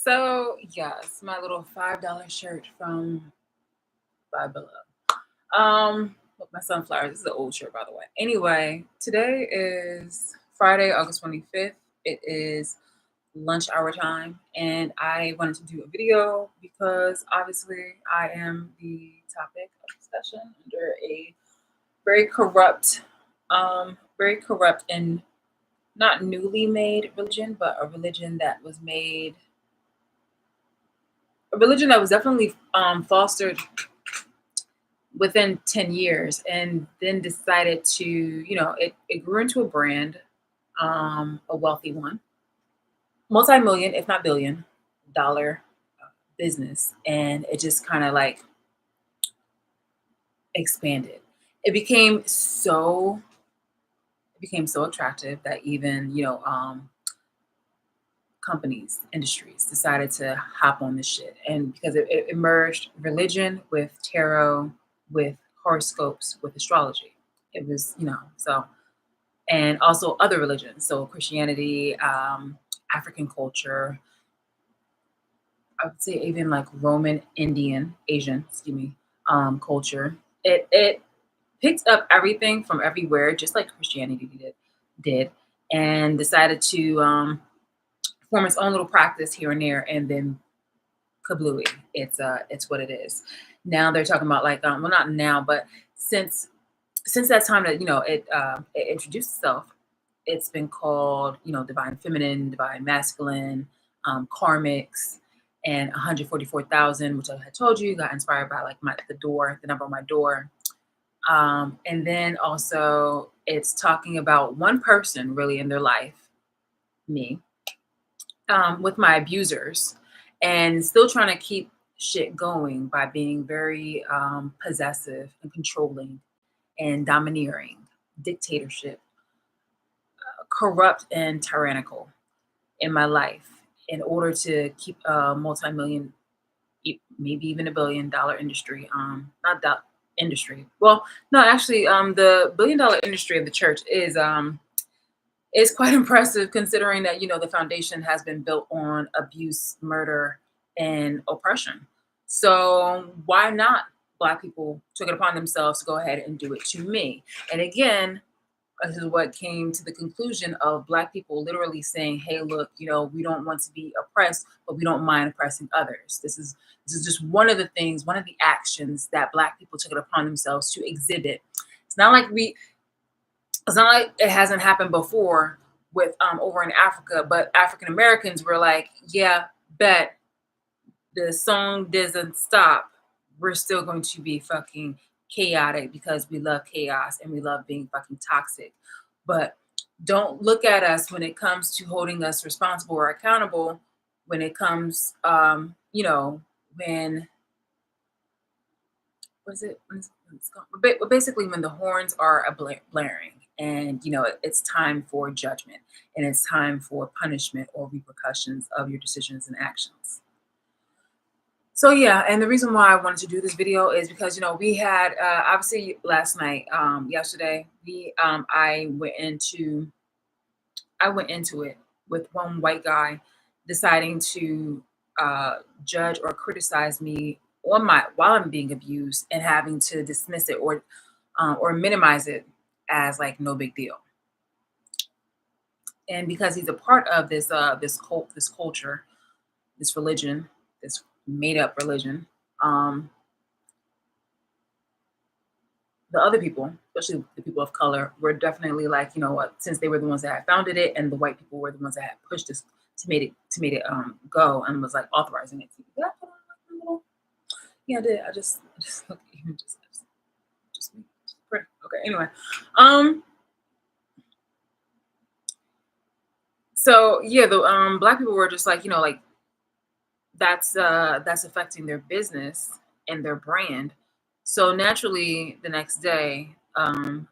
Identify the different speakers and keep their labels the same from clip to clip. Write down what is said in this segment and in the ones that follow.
Speaker 1: So yes, my little $5 shirt from Five Below. With my sunflowers. This is an old shirt, by the way. Anyway, today is Friday, August 25th. It is lunch hour time, and I wanted to do a video because obviously I am the topic of discussion under a very corrupt, very corrupt and not newly made religion, but a religion that was definitely fostered within 10 years and then decided to, it grew into a brand, a wealthy one, multi-million, if not billion dollar business. And it just kind of like expanded. It became so, it became so attractive that even, companies, industries decided to hop on this shit. And because it merged religion with tarot, with horoscopes, with astrology. It was, so, and also other religions. So Christianity, African culture, I would say even like Roman, Indian, Asian, excuse me, culture. It picked up everything from everywhere, just like Christianity did, and decided to form its own little practice here and there, and then kablooey. It's what it is. Now they're talking about like well, not now, but since since that time that it introduced itself, it's been called divine feminine, divine masculine, karmics, and 144,000, which I had told you got inspired by like the number on my door. And then also it's talking about one person really in their life, me, with my abusers, and still trying to keep shit going by being very possessive and controlling and domineering, dictatorship, corrupt and tyrannical in my life in order to keep a multi-million, maybe even $1 billion industry. Not that industry. Well, no, actually, the $1 billion industry of the church is quite impressive considering that the foundation has been built on abuse, murder, and oppression. So why not? Black people took it upon themselves to go ahead and do it to me. And again, this is what came to the conclusion of Black people literally saying, hey, look, we don't want to be oppressed, but we don't mind oppressing others. This is just one of the things, one of the actions that Black people took it upon themselves to exhibit. It's not like it hasn't happened before with over in Africa, but African Americans were like, yeah, bet the song doesn't stop. We're still going to be fucking chaotic because we love chaos and we love being fucking toxic. But don't look at us when it comes to holding us responsible or accountable. When it comes, when was it? Basically, when the horns are blaring, and it's time for judgment, and it's time for punishment or repercussions of your decisions and actions. So yeah, and the reason why I wanted to do this video is because we had obviously last night, yesterday, I went into it with one white guy deciding to judge or criticize me while I'm being abused and having to dismiss it or minimize it as like no big deal. And because he's a part of this cult, this culture, this religion, this made up religion, the other people, especially the people of color, were definitely like, you know what, since they were the ones that had founded it, and the white people were the ones that had pushed this to make it go, and was like authorizing it. Did I put on like a little? Yeah, I did. I just look at you, just me. Pretty. Okay. Anyway, so yeah, the Black people were just like, like that's affecting their business and their brand. So naturally, the next day,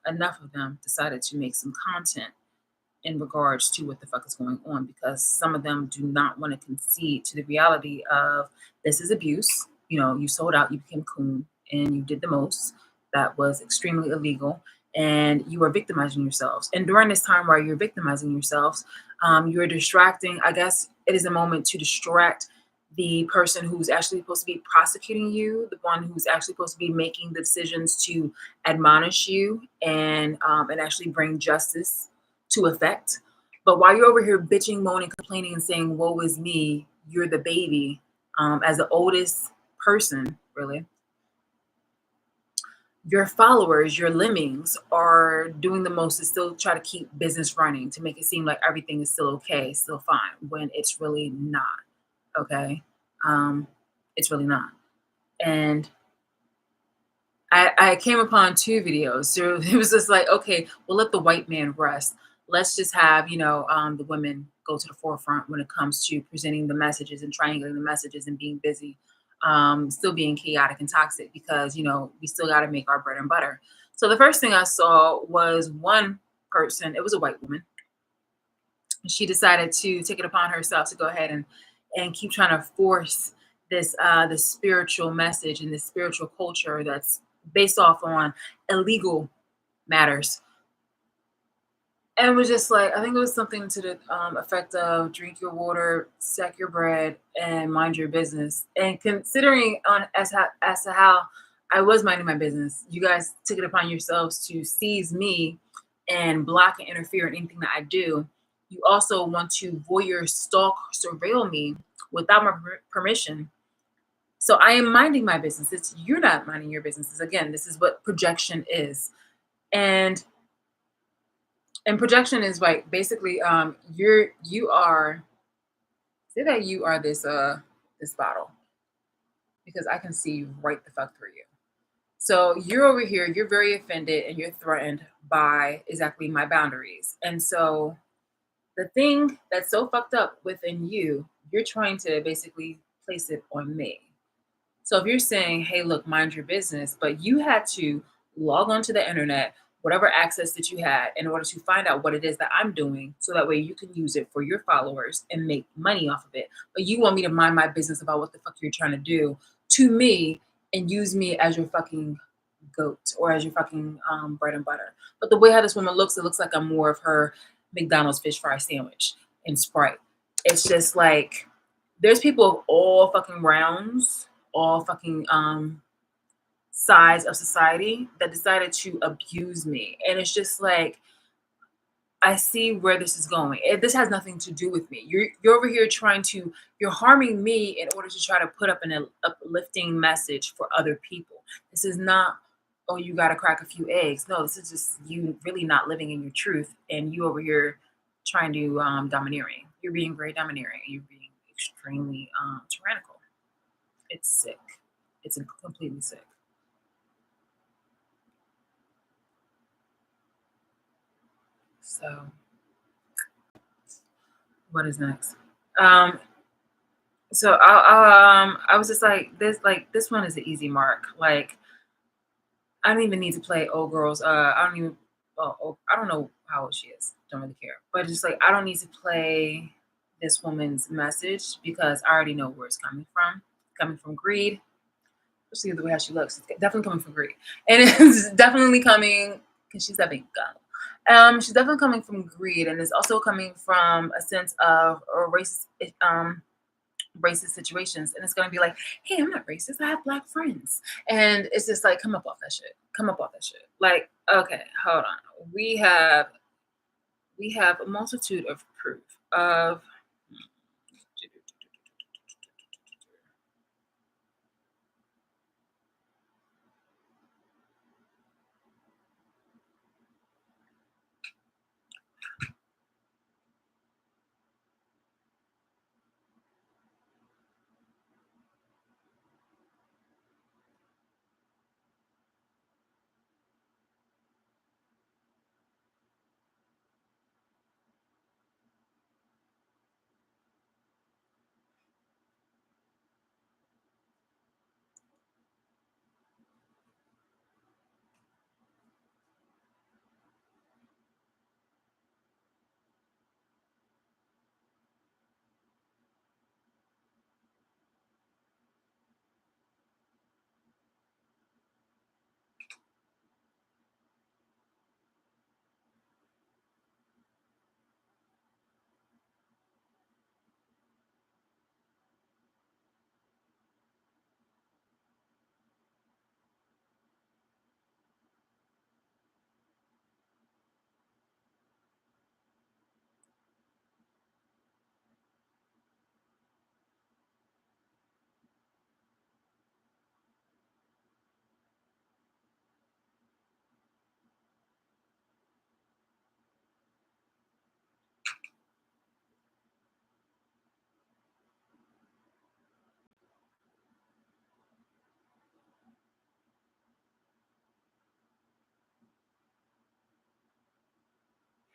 Speaker 1: enough of them decided to make some content in regards to what the fuck is going on, because some of them do not want to concede to the reality of this is abuse. You sold out, you became coon, and you did the most. That was extremely illegal, and you are victimizing yourselves. And during this time while you're victimizing yourselves, you're distracting. I guess it is a moment to distract the person who's actually supposed to be prosecuting you, the one who's actually supposed to be making the decisions to admonish you and actually bring justice to effect. But while you're over here bitching, moaning, complaining, and saying, "Woe is me," you're the baby. As the oldest person, really, your followers, your lemmings, are doing the most to still try to keep business running, to make it seem like everything is still okay, still fine, when it's really not. Okay, um, it's really not. And I came upon two videos. So it was just like, okay, we'll let the white man rest. Let's just have, the women go to the forefront when it comes to presenting the messages and triangulating the messages and being busy, still being chaotic and toxic because, we still got to make our bread and butter. So the first thing I saw was one person, it was a white woman. She decided to take it upon herself to go ahead and keep trying to force this spiritual message and this spiritual culture that's based off on illegal matters. And it was just like, I think it was something to the effect of drink your water, stack your bread, and mind your business. And considering on as to how I was minding my business, you guys took it upon yourselves to seize me and block and interfere in anything that I do. You also want to voyeur, stalk, surveil me without my permission. So I am minding my business. It's you're not minding your businesses. Again, this is what projection is. And projection is like basically you are say that you are this bottle because I can see right the fuck through you. So you're over here, you're very offended and you're threatened by exactly my boundaries. And so the thing that's so fucked up within you, you're trying to basically place it on me. So if you're saying, hey, look, mind your business, but you had to log onto the internet, whatever access that you had, in order to find out what it is that I'm doing, so that way you can use it for your followers and make money off of it. But you want me to mind my business about what the fuck you're trying to do to me and use me as your fucking goat or as your fucking bread and butter. But the way how this woman looks, it looks like I'm more of her McDonald's fish fry sandwich and Sprite. It's just like there's people of all fucking rounds, all fucking sides of society that decided to abuse me. And it's just like I see where this is going. This has nothing to do with me. You're over here you're harming me in order to try to put up an uplifting message for other people. This is not, oh, you got to crack a few eggs. No, this is just you really not living in your truth, and you over here trying to domineering. You're being very domineering. You're being extremely tyrannical. It's sick. It's completely sick. So, what is next? Um, I was just like this one is an easy mark. Like I don't even need to play old girls. I don't even. I don't know how old she is. Don't really care. But just like I don't need to play this woman's message because I already know where it's coming from. Coming from greed, especially the way how she looks. It's definitely coming from greed, and it's definitely coming because she's that big gun. She's definitely coming from greed, and it's also coming from a sense of a racist situations. And it's going to be like, hey, I'm not racist, I have black friends. And it's just like, come up off that shit, come up off that shit. Like, okay, hold on, we have a multitude of proof of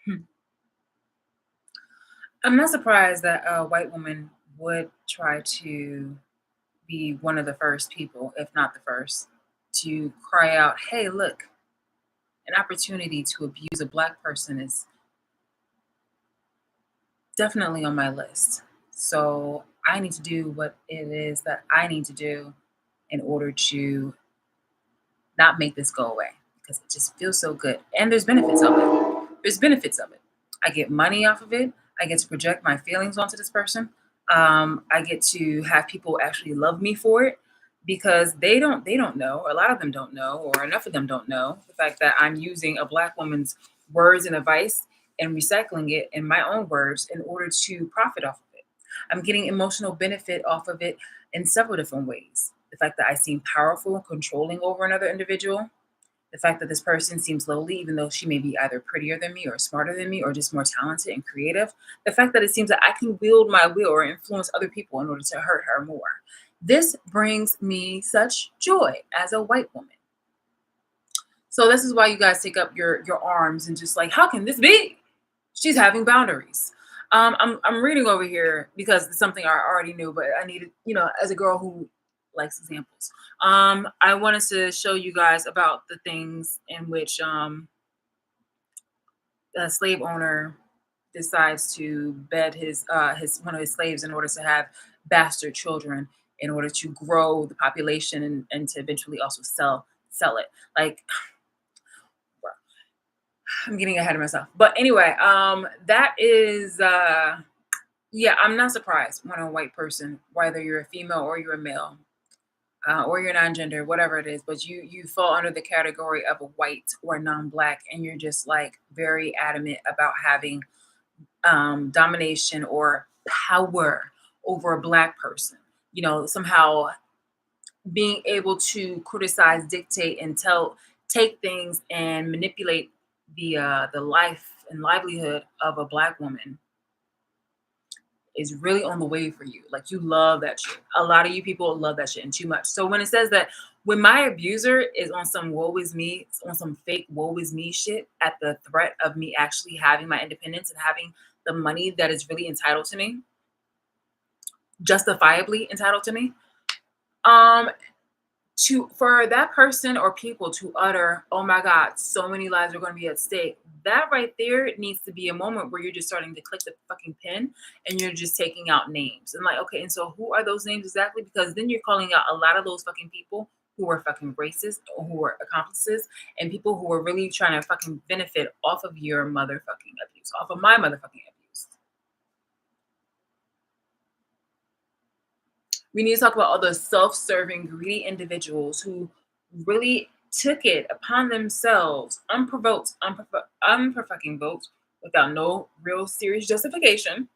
Speaker 1: Hmm. I'm not surprised that a white woman would try to be one of the first people, if not the first, to cry out, hey, look, an opportunity to abuse a black person is definitely on my list. So I need to do what it is that I need to do in order to not make this go away because it just feels so good. And there's benefits of it. There's benefits of it. I get money off of it. I get to project my feelings onto this person. I get to have people actually love me for it because they don't know. A lot of them don't know, or enough of them don't know the fact that I'm using a black woman's words and advice and recycling it in my own words in order to profit off of it. I'm getting emotional benefit off of it in several different ways. The fact that I seem powerful and controlling over another individual, the fact that this person seems lowly, even though she may be either prettier than me or smarter than me or just more talented and creative, the fact that it seems that I can wield my will or influence other people in order to hurt her more. This brings me such joy as a white woman. So this is why you guys take up your arms and just like, how can this be? She's having boundaries. I'm reading over here because it's something I already knew, but I needed, as a girl who likes examples. I wanted to show you guys about the things in which a slave owner decides to bed his one of his slaves in order to have bastard children in order to grow the population and to eventually also sell it. Like I'm getting ahead of myself. But anyway, that is yeah, I'm not surprised when a white person, whether you're a female or you're a male, or you're non-gender, whatever it is, but you fall under the category of a white or non-black, and you're just like very adamant about having domination or power over a black person. Somehow being able to criticize, dictate, and take things and manipulate the life and livelihood of a black woman is really on the way for you. Like you love that shit. A lot of you people love that shit and too much. So when it says that when my abuser is on some woe is me, on some fake woe is me shit at the threat of me actually having my independence and having the money that is really entitled to me, justifiably entitled to me, um, to for that person or people to utter, oh my God, so many lives are going to be at stake. That right there needs to be a moment where you're just starting to click the fucking pen and you're just taking out names and like, okay, and so who are those names exactly? Because then you're calling out a lot of those fucking people who are fucking racist or who are accomplices and people who are really trying to fucking benefit off of your motherfucking abuse, off of my motherfucking abuse. We need to talk about all the self-serving, greedy individuals who really took it upon themselves, unprovoking votes, without no real serious justification,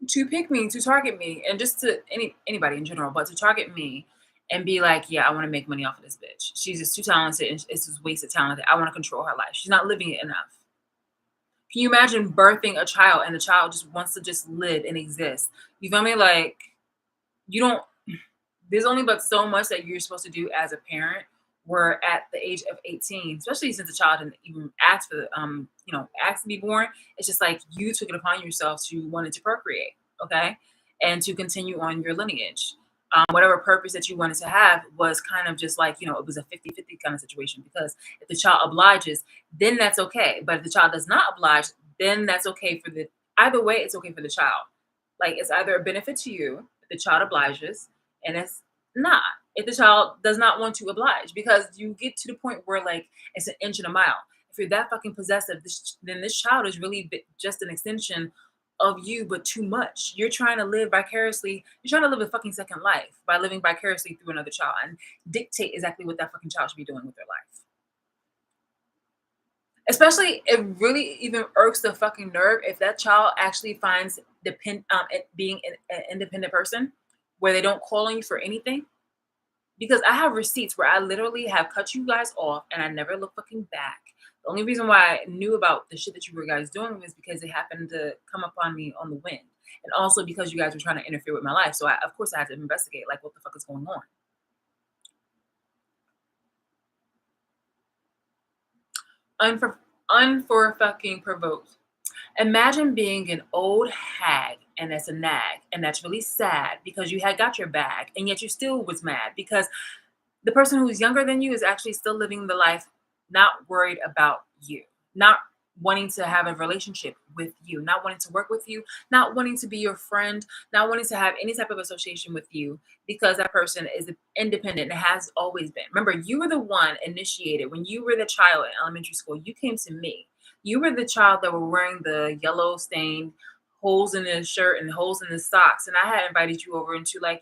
Speaker 1: to pick me, to target me, and just to anybody in general, but to target me and be like, yeah, I want to make money off of this bitch. She's just too talented and it's just wasted talent. I want to control her life. She's not living it enough. Can you imagine birthing a child and the child just wants to just live and exist? You feel me? Like you don't there's only but so much that you're supposed to do as a parent. Where at the age of 18, especially since the child didn't even ask for ask to be born, it's just like you took it upon yourself to wanted to procreate, okay, and to continue on your lineage. Whatever purpose that you wanted to have was kind of just like, it was a 50-50 kind of situation because if the child obliges, then that's okay. But if the child does not oblige, then that's okay for the either way, it's okay for the child. Like it's either a benefit to you if the child obliges, and it's not if the child does not want to oblige because you get to the point where like it's an inch and a mile. If you're that fucking possessive, then this child is really just an extension of you, but too much. You're trying to live vicariously. You're trying to live a fucking second life by living vicariously through another child and dictate exactly what that fucking child should be doing with their life. Especially, it really even irks the fucking nerve if that child actually finds it being an independent person where they don't call on you for anything. Because I have receipts where I literally have cut you guys off and I never look fucking back. The only reason why I knew about the shit that you were guys doing was because it happened to come upon me on the wind. And also because you guys were trying to interfere with my life. So of course I had to investigate like what the fuck is going on. fucking provoked. Imagine being an old hag and that's a nag and that's really sad because you had got your bag and yet you still was mad because the person who's younger than you is actually still living the life, not worried about you, not wanting to have a relationship with you, not wanting to work with you, not wanting to be your friend, not wanting to have any type of association with you because that person is independent and has always been. Remember, you were the one initiated when you were the child in elementary school. You came to me. You were the child that were wearing the yellow stained holes in his shirt and holes in his socks. And I had invited you over into, like,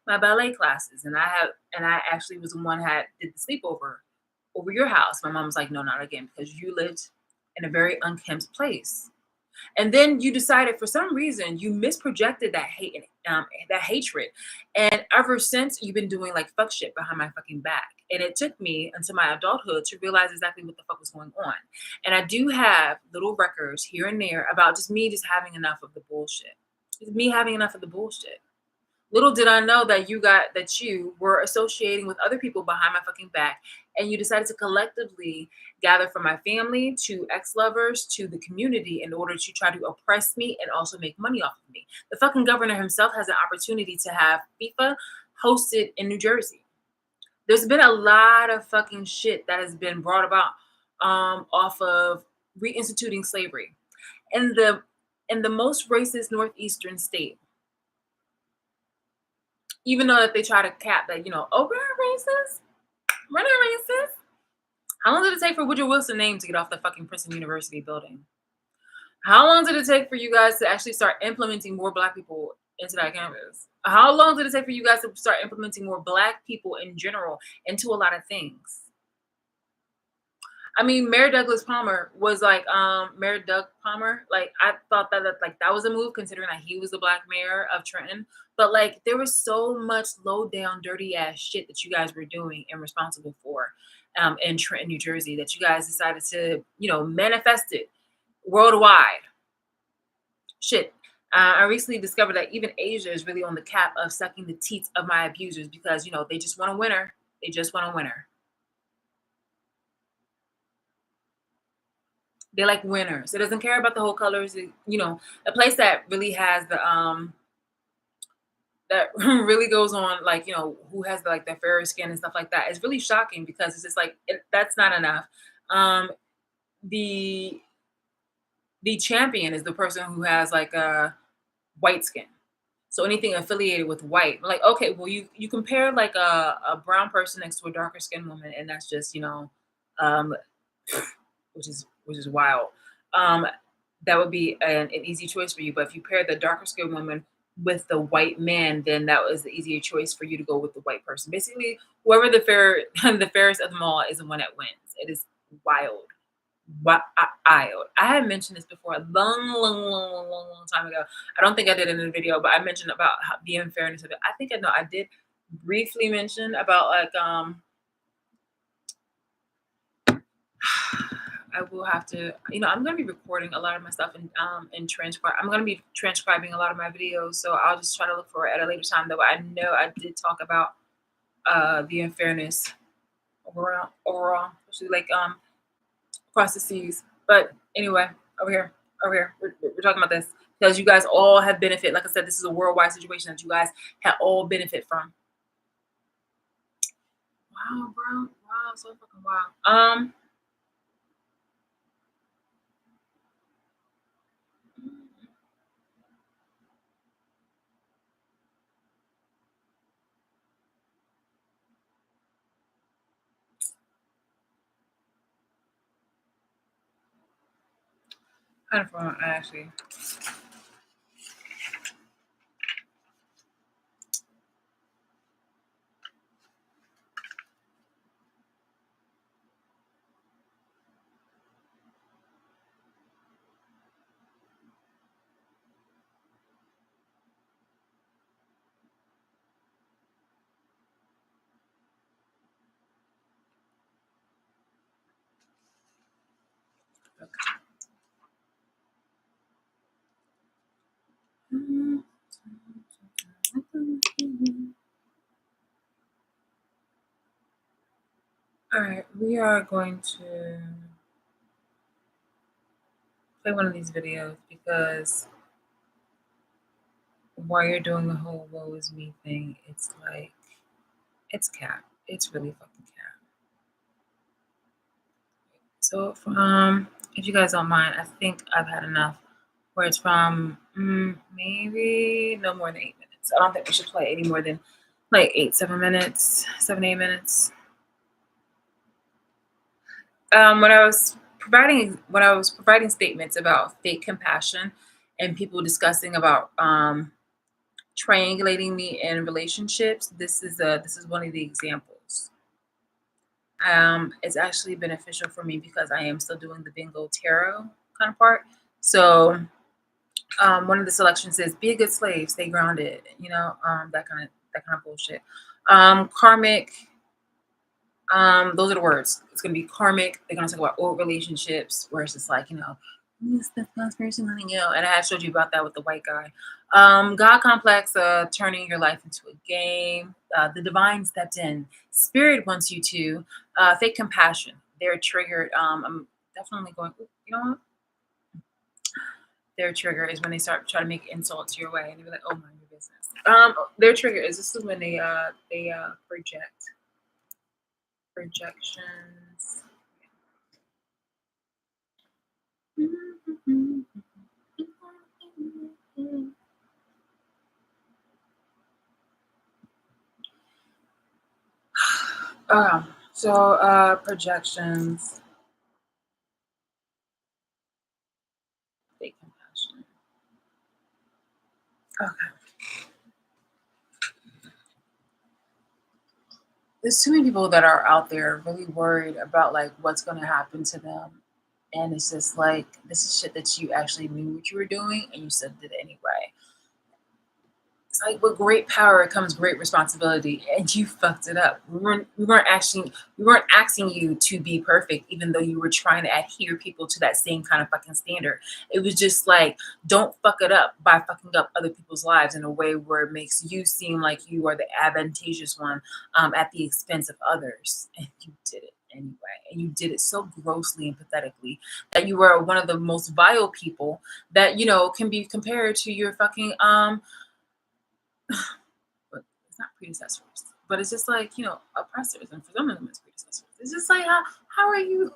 Speaker 1: my ballet classes, and I actually was the one had did the sleepover over your house. My mom was like, no, not again, because you lived in a very unkempt place. And then you decided for some reason you misprojected that hate and that hatred. And ever since you've been doing like fuck shit behind my fucking back. And it took me until my adulthood to realize exactly what the fuck was going on. And I do have little records here and there about just me just having enough of the bullshit. It's me having enough of the bullshit. Little did I know that you were associating with other people behind my fucking back, and you decided to collectively gather from my family to ex-lovers to the community in order to try to oppress me and also make money off of me. The fucking governor himself has an opportunity to have FIFA hosted in New Jersey. There's been a lot of fucking shit that has been brought about off of reinstituting slavery. In the most racist northeastern state, even though that they try to cap that, oh, we're not racist. We're not racist. How long did it take for Woodrow Wilson's name to get off the fucking Princeton University building? How long did it take for you guys to actually start implementing more black people into that campus? How long did it take for you guys to start implementing more black people in general into a lot of things? I mean, Mayor Douglas Palmer was like, Mayor Doug Palmer. Like, I thought that was a move considering that he was the black mayor of Trenton. But like, there was so much low down, dirty ass shit that you guys were doing and responsible for, in Trenton, New Jersey, that you guys decided to, manifest it worldwide. Shit. I recently discovered that even Asia is really on the cap of sucking the teats of my abusers because they just want a winner. They just want a winner. They like winners. It doesn't care about the whole colors. A place that really has the that really goes on, like, who has like the fairer skin and stuff like that. It's really shocking because it's just like that's not enough. Um, the the champion is the person who has like a white skin. So anything affiliated with white, like, okay, well, you compare like a brown person next to a darker skinned woman, and that's just um, which is wild. Um, that would be an easy choice for you. But if you pair the darker skinned woman with the white man, then that was the easier choice for you to go with the white person. Basically, whoever the the fairest of them all is the one that wins. It is wild. Wild. I had mentioned this before a long time ago. I don't think I did it in a video, but I mentioned about the unfairness of it. I think I know I did briefly mention about like I will have to, I'm gonna be recording a lot of my stuff and transcribe. I'm gonna be transcribing a lot of my videos, so I'll just try to look for it at a later time. Though I know I did talk about the unfairness overall, especially like across the seas. But anyway, over here, we're talking about this because you guys all have benefit. Like I said, this is a worldwide situation that you guys have all benefit from. Wow, bro. Wow, so fucking wow. Kind of fun, actually. All right, we are going to play one of these videos because while you're doing the whole woe is me thing, it's like it's cap. It's really fucking cap. So if you guys don't mind, I think I've had enough. Where it's from, maybe no more than 8 minutes. I don't think we should play any more than like 7 minutes, 7, 8 minutes. When I was providing statements about fake compassion and people discussing about triangulating me in relationships, this is one of the examples. It's actually beneficial for me because I am still doing the bingo tarot kind of part. So one of the selections says, "Be a good slave, stay grounded." That kind of bullshit. Karmic. Those are the words. It's gonna be karmic. They're gonna talk about old relationships, where it's just like this the last person letting go. And I had showed you about that with the white guy. God complex, turning your life into a game. The divine stepped in. Spirit wants you to. Fake compassion. They're triggered. I'm definitely going. You know what? Their trigger is when they start trying to make insults your way, and they're like, "Oh, mind your business." Their trigger is this is when they project projections. Projections. Fake compassion. Okay. There's too many people that are out there really worried about like what's going to happen to them, and it's just like this is shit that you actually knew what you were doing and you still did it anyway. It's like with great power comes great responsibility, and you fucked it up. We weren't asking you to be perfect, even though you were trying to adhere people to that same kind of fucking standard. It was just like, don't fuck it up by fucking up other people's lives in a way where it makes you seem like you are the advantageous one at the expense of others, and you did it anyway, and you did it so grossly and pathetically that you were one of the most vile people that can be compared to your fucking but it's not predecessors. But it's just like, oppressors, and for some of them it's predecessors. It's just like how are you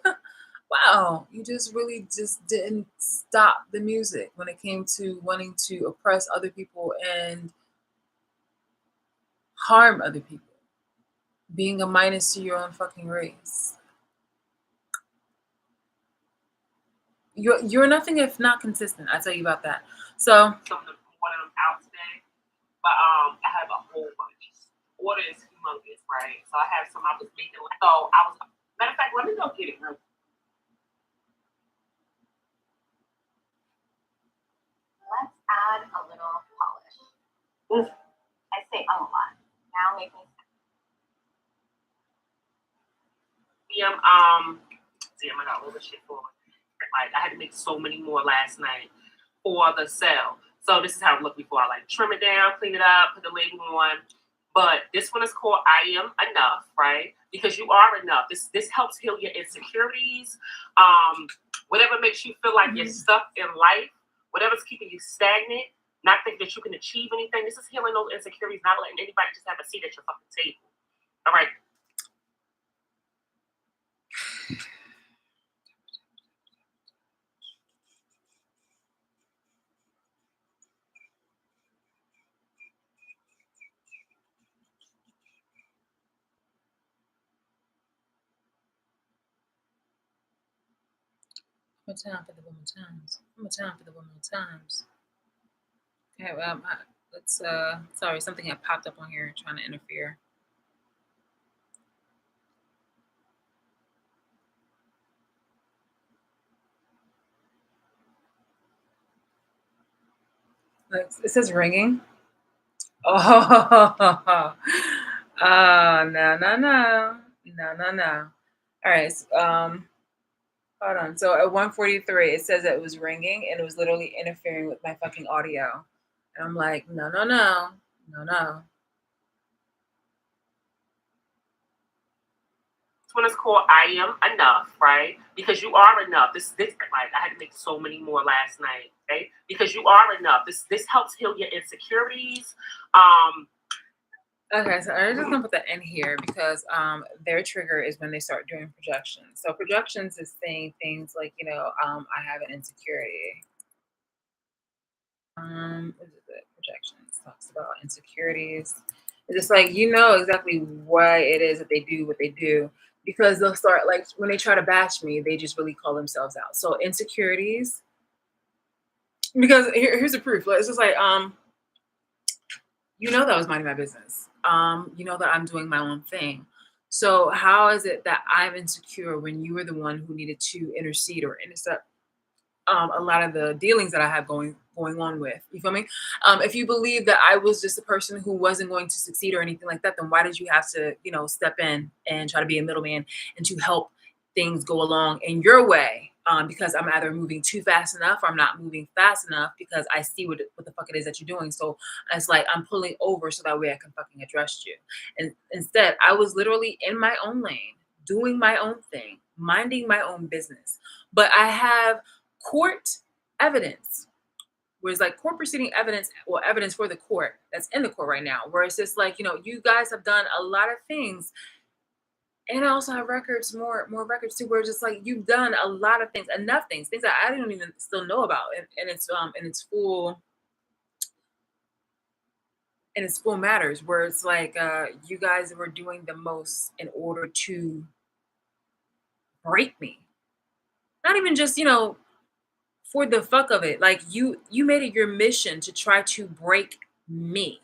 Speaker 1: wow, you just really just didn't stop the music when it came to wanting to oppress other people and harm other people, being a minus to your own fucking race. You're nothing if not consistent. I tell you about that. So one of them out today, but I have a whole bunch. Order is humongous, right? So I have some I was making. So I was matter of fact, let me go get it real. Let's add a little polish. I say a lot. Now make me. Damn, I got all this shit for. Like I had to make so many more last night for the sale. So this is how it looked before. I like trim it down, clean it up, put the label on. But this one is called I Am Enough, right? Because you are enough. This helps heal your insecurities. Whatever makes you feel like you're stuck in life, whatever's keeping you stagnant, not thinking that you can achieve anything. This is healing those insecurities, not letting anybody just have a seat at your fucking table. All right. One more time for the woman times. One more time for the woman times. Okay, well, let's. Sorry, something had popped up on here trying to interfere. It says ringing. Oh, no, no, no, no, no, no. All right, hold on. So at 1:43, it says that it was ringing and it was literally interfering with my fucking audio. And I'm like, no, no, no, no, no.
Speaker 2: one is called I Am Enough, right? Because you are enough. This like I had to make so many more last night, okay? Because you are enough. This helps heal your insecurities. Um,
Speaker 1: Okay, so I'm just gonna put that in here because their trigger is when they start doing projections. So projections is saying things like, I have an insecurity. What is it? Projections talks about insecurities. It's just like exactly why it is that they do what they do because they'll start like when they try to bash me, they just really call themselves out. So insecurities, because here's the proof. Like, it's just like that I was minding my business. That I'm doing my own thing. So how is it that I'm insecure when you were the one who needed to intercede or intercept a lot of the dealings that I have going on with. You feel me? If you believe that I was just a person who wasn't going to succeed or anything like that, then why did you have to, step in and try to be a middleman and to help things go along in your way? Because I'm either moving too fast enough or I'm not moving fast enough because I see what the fuck it is that you're doing. So it's like I'm pulling over so that way I can fucking address you. And instead, I was literally in my own lane, doing my own thing, minding my own business. But I have court evidence, where it's like court proceeding evidence or evidence for the court that's in the court right now, where it's just like, you guys have done a lot of things. And I also have records, more records too, where it's just like you've done a lot of things, enough things that I don't even still know about, and it's full matters, where it's like you guys were doing the most in order to break me. Not even just, for the fuck of it. Like you made it your mission to try to break me.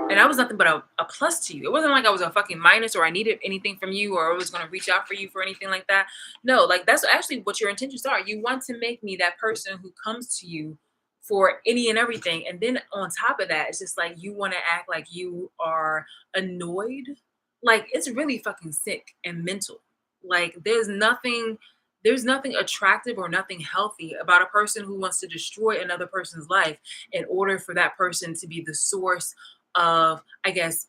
Speaker 1: And I was nothing but a plus to you. It wasn't like I was a fucking minus or I needed anything from you or I was gonna reach out for you for anything like that. No, like that's actually what your intentions are. You want to make me that person who comes to you for any and everything. And then on top of that, it's just like you want to act like you are annoyed. Like it's really fucking sick and mental. Like there's nothing attractive or nothing healthy about a person who wants to destroy another person's life in order for that person to be the source of, I guess,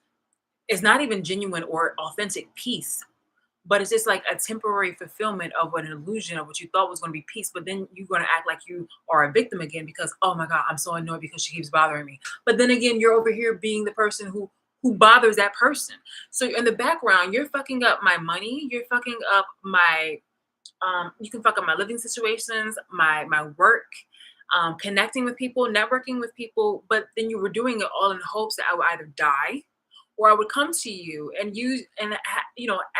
Speaker 1: it's not even genuine or authentic peace, but it's just like a temporary fulfillment of an illusion of what you thought was going to be peace. But then you're going to act like you are a victim again because, oh my God, I'm so annoyed because she keeps bothering me. But then again, you're over here being the person who bothers that person. So in the background, you're fucking up my money. You're fucking up my you can fuck up my living situations, my work, connecting with people, networking with people. But then you were doing it all in hopes that I would either die or I would come to you and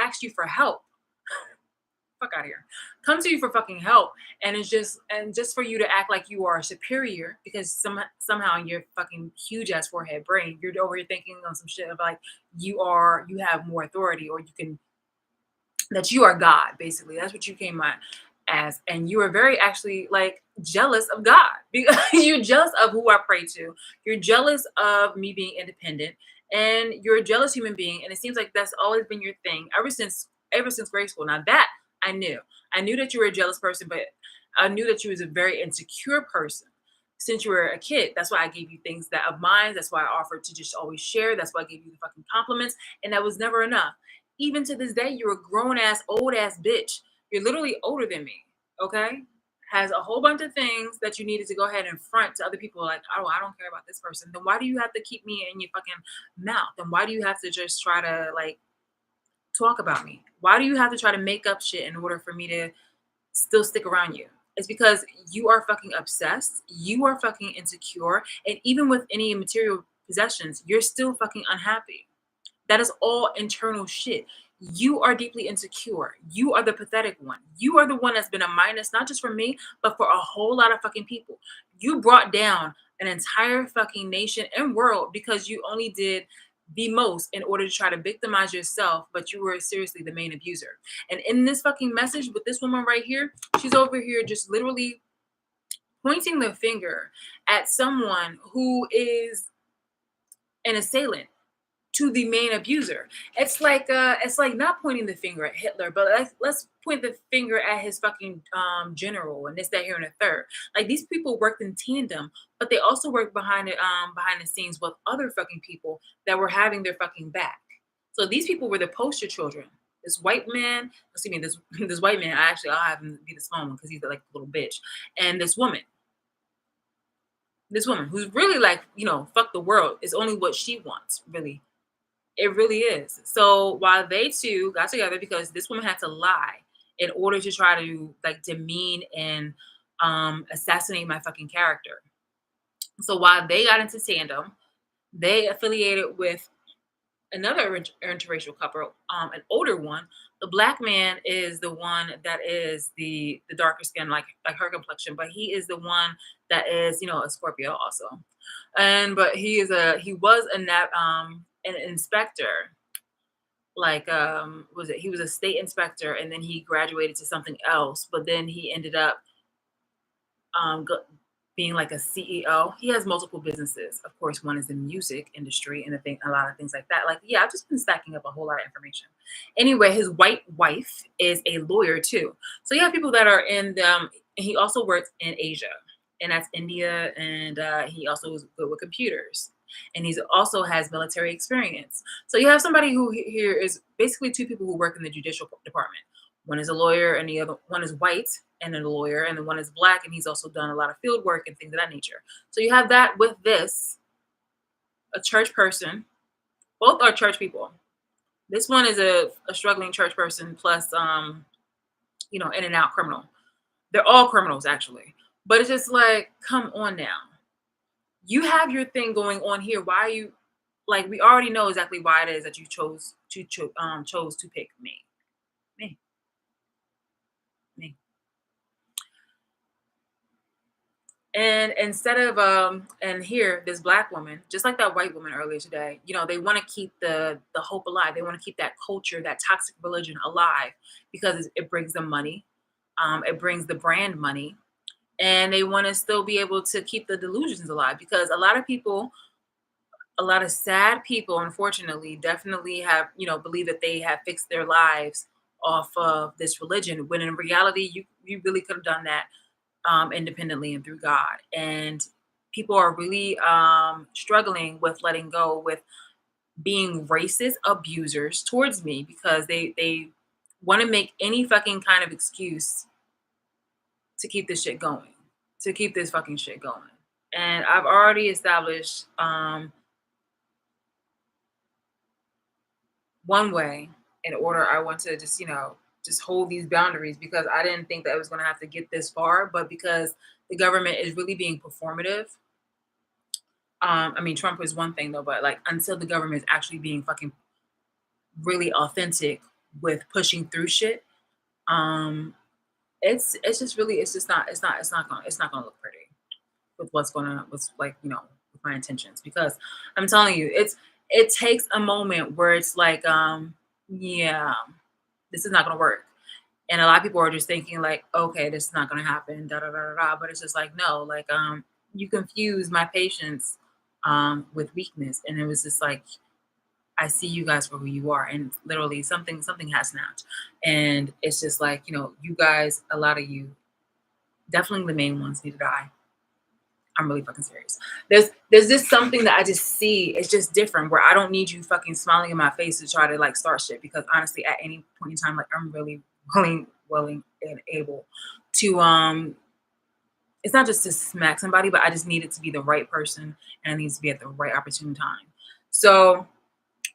Speaker 1: ask you for help. Fuck out of here. Come to you for fucking help, and just for you to act like you are superior because somehow in your fucking huge ass forehead brain, you're over here thinking on some shit of like you have more authority or you can that you are God, basically. That's what you came on as. And you are very actually like jealous of God because you're jealous of who I pray to. You're jealous of me being independent and you're a jealous human being. And it seems like that's always been your thing ever since grade school. Now that I knew. I knew that you were a jealous person, but I knew that you was a very insecure person since you were a kid. That's why I gave you things that of mine. That's why I offered to just always share. That's why I gave you the fucking compliments. And that was never enough. Even to this day, you're a grown ass, old ass bitch. You're literally older than me. Okay? Has a whole bunch of things that you needed to go ahead and front to other people like, oh, I don't care about this person. Then why do you have to keep me in your fucking mouth? And why do you have to just try to like talk about me? Why do you have to try to make up shit in order for me to still stick around you? It's because you are fucking obsessed. You are fucking insecure. And even with any material possessions, you're still fucking unhappy. That is all internal shit. You are deeply insecure. You are the pathetic one. You are the one that's been a minus, not just for me, but for a whole lot of fucking people. You brought down an entire fucking nation and world because you only did the most in order to try to victimize yourself, but you were seriously the main abuser. And in this fucking message with this woman right here, she's over here just literally pointing the finger at someone who is an assailant to the main abuser. It's like not pointing the finger at Hitler, but let's point the finger at his fucking general and this, that, here, and the third. Like these people worked in tandem, but they also worked behind the scenes with other fucking people that were having their fucking back. So these people were the poster children. This white man, excuse me, this this white man. I'll have him be the small one because he's like a little bitch. And this woman who's really like, fuck the world. Is only what she wants, really. It really is. So while they two got together because this woman had to lie in order to try to like demean and assassinate my fucking character. So while they got into tandem, they affiliated with another interracial couple, an older one. The black man is the one that is the darker skin, like her complexion, but he is the one that is, a Scorpio also. And but he was an inspector, like was it he was a state inspector, and then he graduated to something else, but then he ended up go, being like a CEO. He has multiple businesses. Of course, one is the music industry and a lot of things like that. Like, yeah, I've just been stacking up a whole lot of information. Anyway, his white wife is a lawyer too. So you have people that are in them. He also works in Asia, and that's India, and he also is good with computers. And he's also has military experience. So you have somebody who here is basically two people who work in the judicial department. One is a lawyer, and the other one is white and then a lawyer, and the one is black, and he's also done a lot of field work and things of that nature. So you have that with this, a church person. Both are church people. This one is a struggling church person plus in and out criminal. They're all criminals actually. But it's just like, come on now. You have your thing going on here. Why are you like we already know exactly why it is that you chose to pick me. Me. Me. And instead of and here, this black woman, just like that white woman earlier today, they want to keep the hope alive. They want to keep that culture, that toxic religion alive because it brings them money. It brings the brand money, and they want to still be able to keep the delusions alive because a lot of sad people, unfortunately, definitely have believe that they have fixed their lives off of this religion when in reality you really could have done that independently and through God. And people are really struggling with letting go, with being racist abusers towards me because they want to make any fucking kind of excuse to keep this shit going, to keep this fucking shit going. And I've already established one way in order I want to just hold these boundaries because I didn't think that it was going to have to get this far, but because the government is really being performative. I mean, Trump is one thing though, but like until the government is actually being fucking really authentic with pushing through shit, um, it's just really it's not gonna look pretty with what's like with my intentions because I'm telling you it takes a moment where it's like yeah, this is not gonna work. And a lot of people are just thinking like, okay, this is not gonna happen, da da da da da. But it's just like, no, like you confuse my patience with weakness. And it was just like, I see you guys for who you are. And literally something has snapped. And it's just like, you guys, a lot of you, definitely the main ones need to die. I'm really fucking serious. There's just something that I just see. It's just different where I don't need you fucking smiling in my face to try to like start shit because honestly, at any point in time, like I'm really willing and able to it's not just to smack somebody, but I just need it to be the right person and it needs to be at the right opportune time. So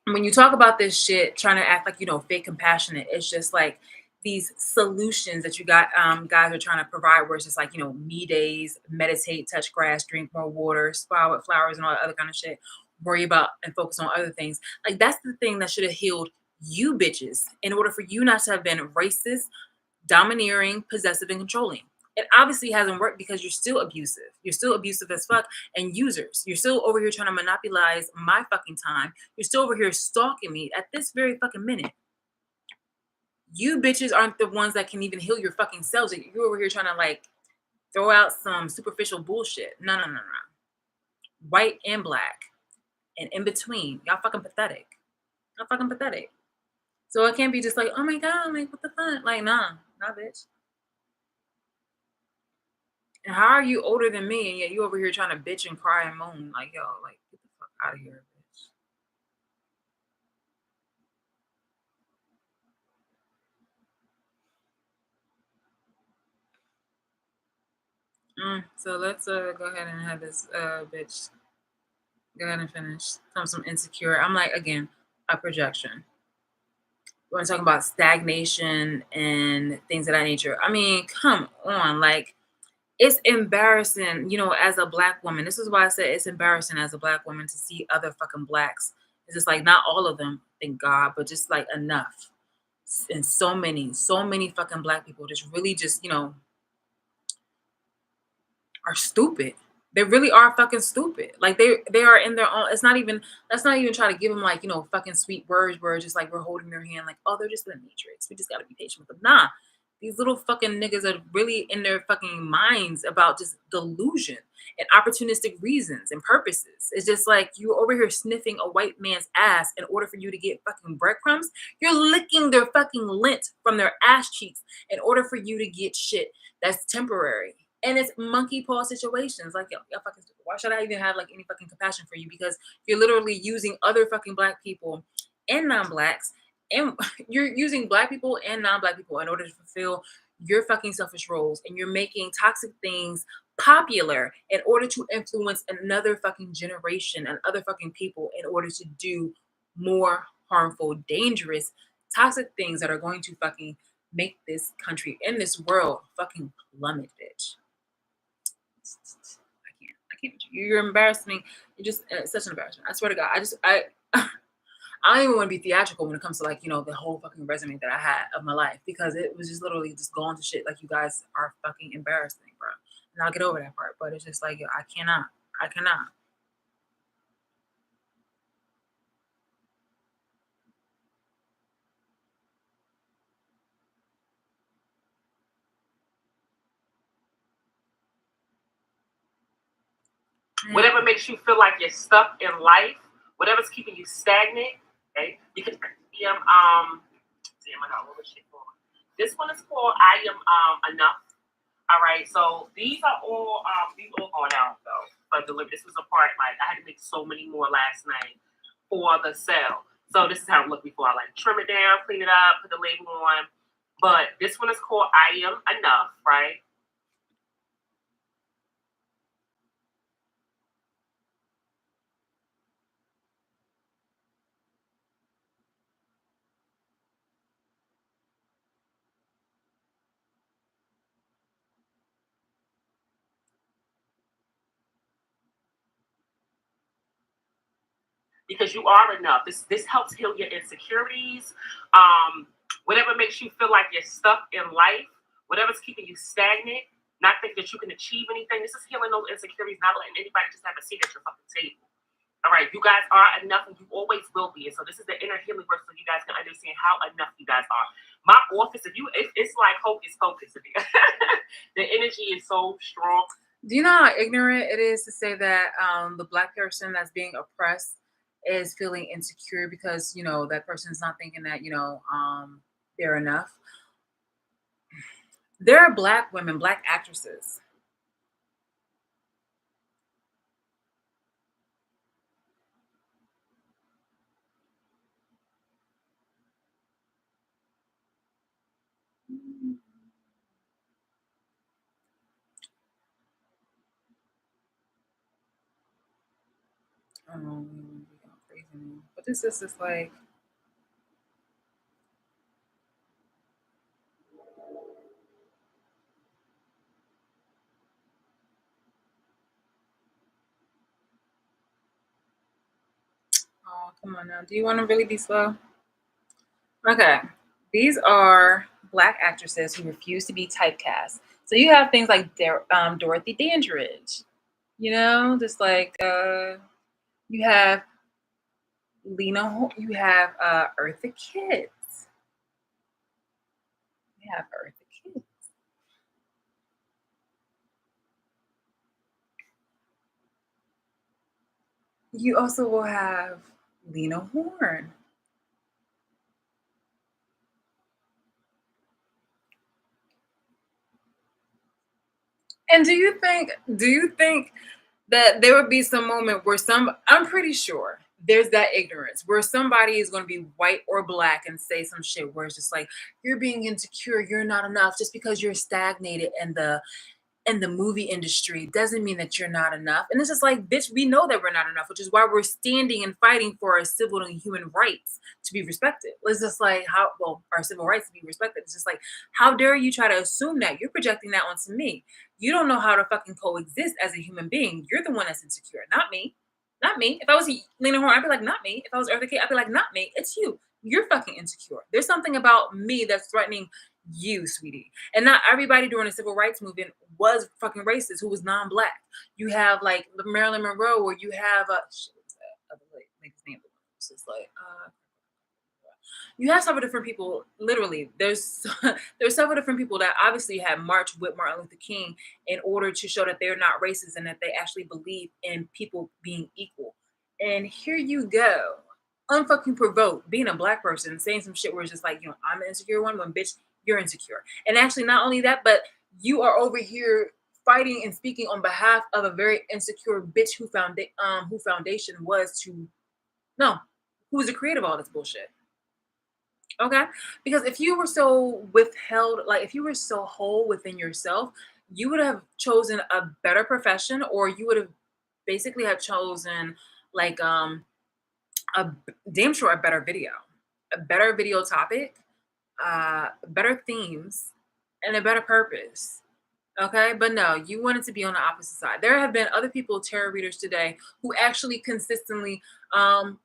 Speaker 1: when you talk about this shit, trying to act like fake compassionate, it's just like these solutions that you got guys are trying to provide where it's just like me days, meditate, touch grass, drink more water, spa with flowers and all that other kind of shit, worry about and focus on other things. Like that's the thing that should have healed you bitches in order for you not to have been racist, domineering, possessive, and controlling. It obviously hasn't worked because you're still abusive. You're still abusive as fuck and users. You're still over here trying to monopolize my fucking time. You're still over here stalking me at this very fucking minute. You bitches aren't the ones that can even heal your fucking selves. You're over here trying to like throw out some superficial bullshit. No, no, no, no. White and black and in between. Y'all fucking pathetic. Y'all fucking pathetic. So it can't be just like, oh my God, like what the fuck? Like, nah, bitch. And how are you older than me and yet you over here trying to bitch and cry and moan? Like, yo, like, get the fuck out of here, bitch. So let's go ahead and have this bitch go ahead and finish. Some insecure. I'm like again a projection. We're talking about stagnation and things of that nature. I mean, come on, like it's embarrassing, as a black woman. This is why I said it's embarrassing as a black woman to see other fucking blacks. It's just like not all of them, thank God, but just like enough. And so many fucking black people just really just, are stupid. They really are fucking stupid. Like they are in their own. It's not even. Let's not even try to give them like fucking sweet words where it's just like we're holding their hand like oh they're just in the matrix. We just gotta be patient with them. Nah, these little fucking niggas are really in their fucking minds about just delusion and opportunistic reasons and purposes. It's just like you over here sniffing a white man's ass in order for you to get fucking breadcrumbs. You're licking their fucking lint from their ass cheeks in order for you to get shit that's temporary. And it's monkey paw situations. Like, y'all fucking stupid. Why should I even have like any fucking compassion for you? Because you're literally using other fucking black people and non-blacks, and you're using black people and non-black people in order to fulfill your fucking selfish roles, and you're making toxic things popular in order to influence another fucking generation and other fucking people in order to do more harmful, dangerous, toxic things that are going to fucking make this country and this world fucking plummet, bitch. I can't with you. You're embarrassing me. You're just such an embarrassment. I swear to God. I don't even want to be theatrical when it comes to like, the whole fucking resume that I had of my life because it was just literally just going to shit like you guys are fucking embarrassing, bro. And I'll get over that part. But it's just like, yo, I cannot. I cannot.
Speaker 2: Whatever makes you feel like you're stuck in life, whatever's keeping you stagnant, okay? You can damn I got all this shit going. This one is called I Am Enough. All right, so these all going out though for delivery. This was a part like I had to make so many more last night for the sale. So this is how it looked before. I like trim it down, clean it up, put the label on. But this one is called I Am Enough, right? Because you are enough. This helps heal your insecurities. Whatever makes you feel like you're stuck in life, whatever's keeping you stagnant, not think that you can achieve anything. This is healing those insecurities, not letting anybody just have a seat at your fucking table. All right, you guys are enough, and you always will be. And so this is the inner healing work, so you guys can understand how enough you guys are. My office, it's like hocus pocus. The energy is so strong.
Speaker 1: Do you know how ignorant it is to say that the black person that's being oppressed is feeling insecure because that person's not thinking that they're enough. There are black women, black actresses. Crazy, but this is just like oh come on now. Do you want to really be slow? Okay. These are black actresses who refuse to be typecast. So you have things like Dorothy Dandridge, just like you have you have Eartha Kitt. You have Eartha Kitt. You also will have Lena Horne. And do you think that there would be some moment where I'm pretty sure there's that ignorance where somebody is going to be white or black and say some shit where it's just like you're being insecure, you're not enough just because you're stagnated in the in the movie industry doesn't mean that you're not enough. And it's just like, bitch, we know that we're not enough, which is why we're standing and fighting for our civil and human rights to be respected. It's just like how, well, our civil rights to be respected. It's just like, how dare you try to assume that you're projecting that onto me? You don't know how to fucking coexist as a human being. You're the one that's insecure, not me. Not me. If I was Lena Horne, I'd be like, not me. If I was Eartha Kitt, I'd be like, not me. It's you. You're fucking insecure. There's something about me that's threatening you, sweetie. And not everybody during the civil rights movement was fucking racist who was non-black. You have like the Marilyn Monroe, or you have shit, what's that other lady's name? It's just like you have several different people. Literally, there's several different people that obviously had marched with Martin Luther King in order to show that they're not racist and that they actually believe in people being equal. And here you go, unfucking provoked, being a black person, saying some shit where it's just like, I'm an insecure one when bitch, you're insecure. And actually, not only that, but you are over here fighting and speaking on behalf of a very insecure bitch who foundation was to no, who was the creator of all this bullshit. Okay. Because if you were so withheld, like if you were so whole within yourself, you would have chosen a better profession, or you would have basically have chosen like damn sure a better video topic, better themes, and a better purpose. Okay, but no, you wanted to be on the opposite side. There have been other people, tarot readers today, who actually consistently, well,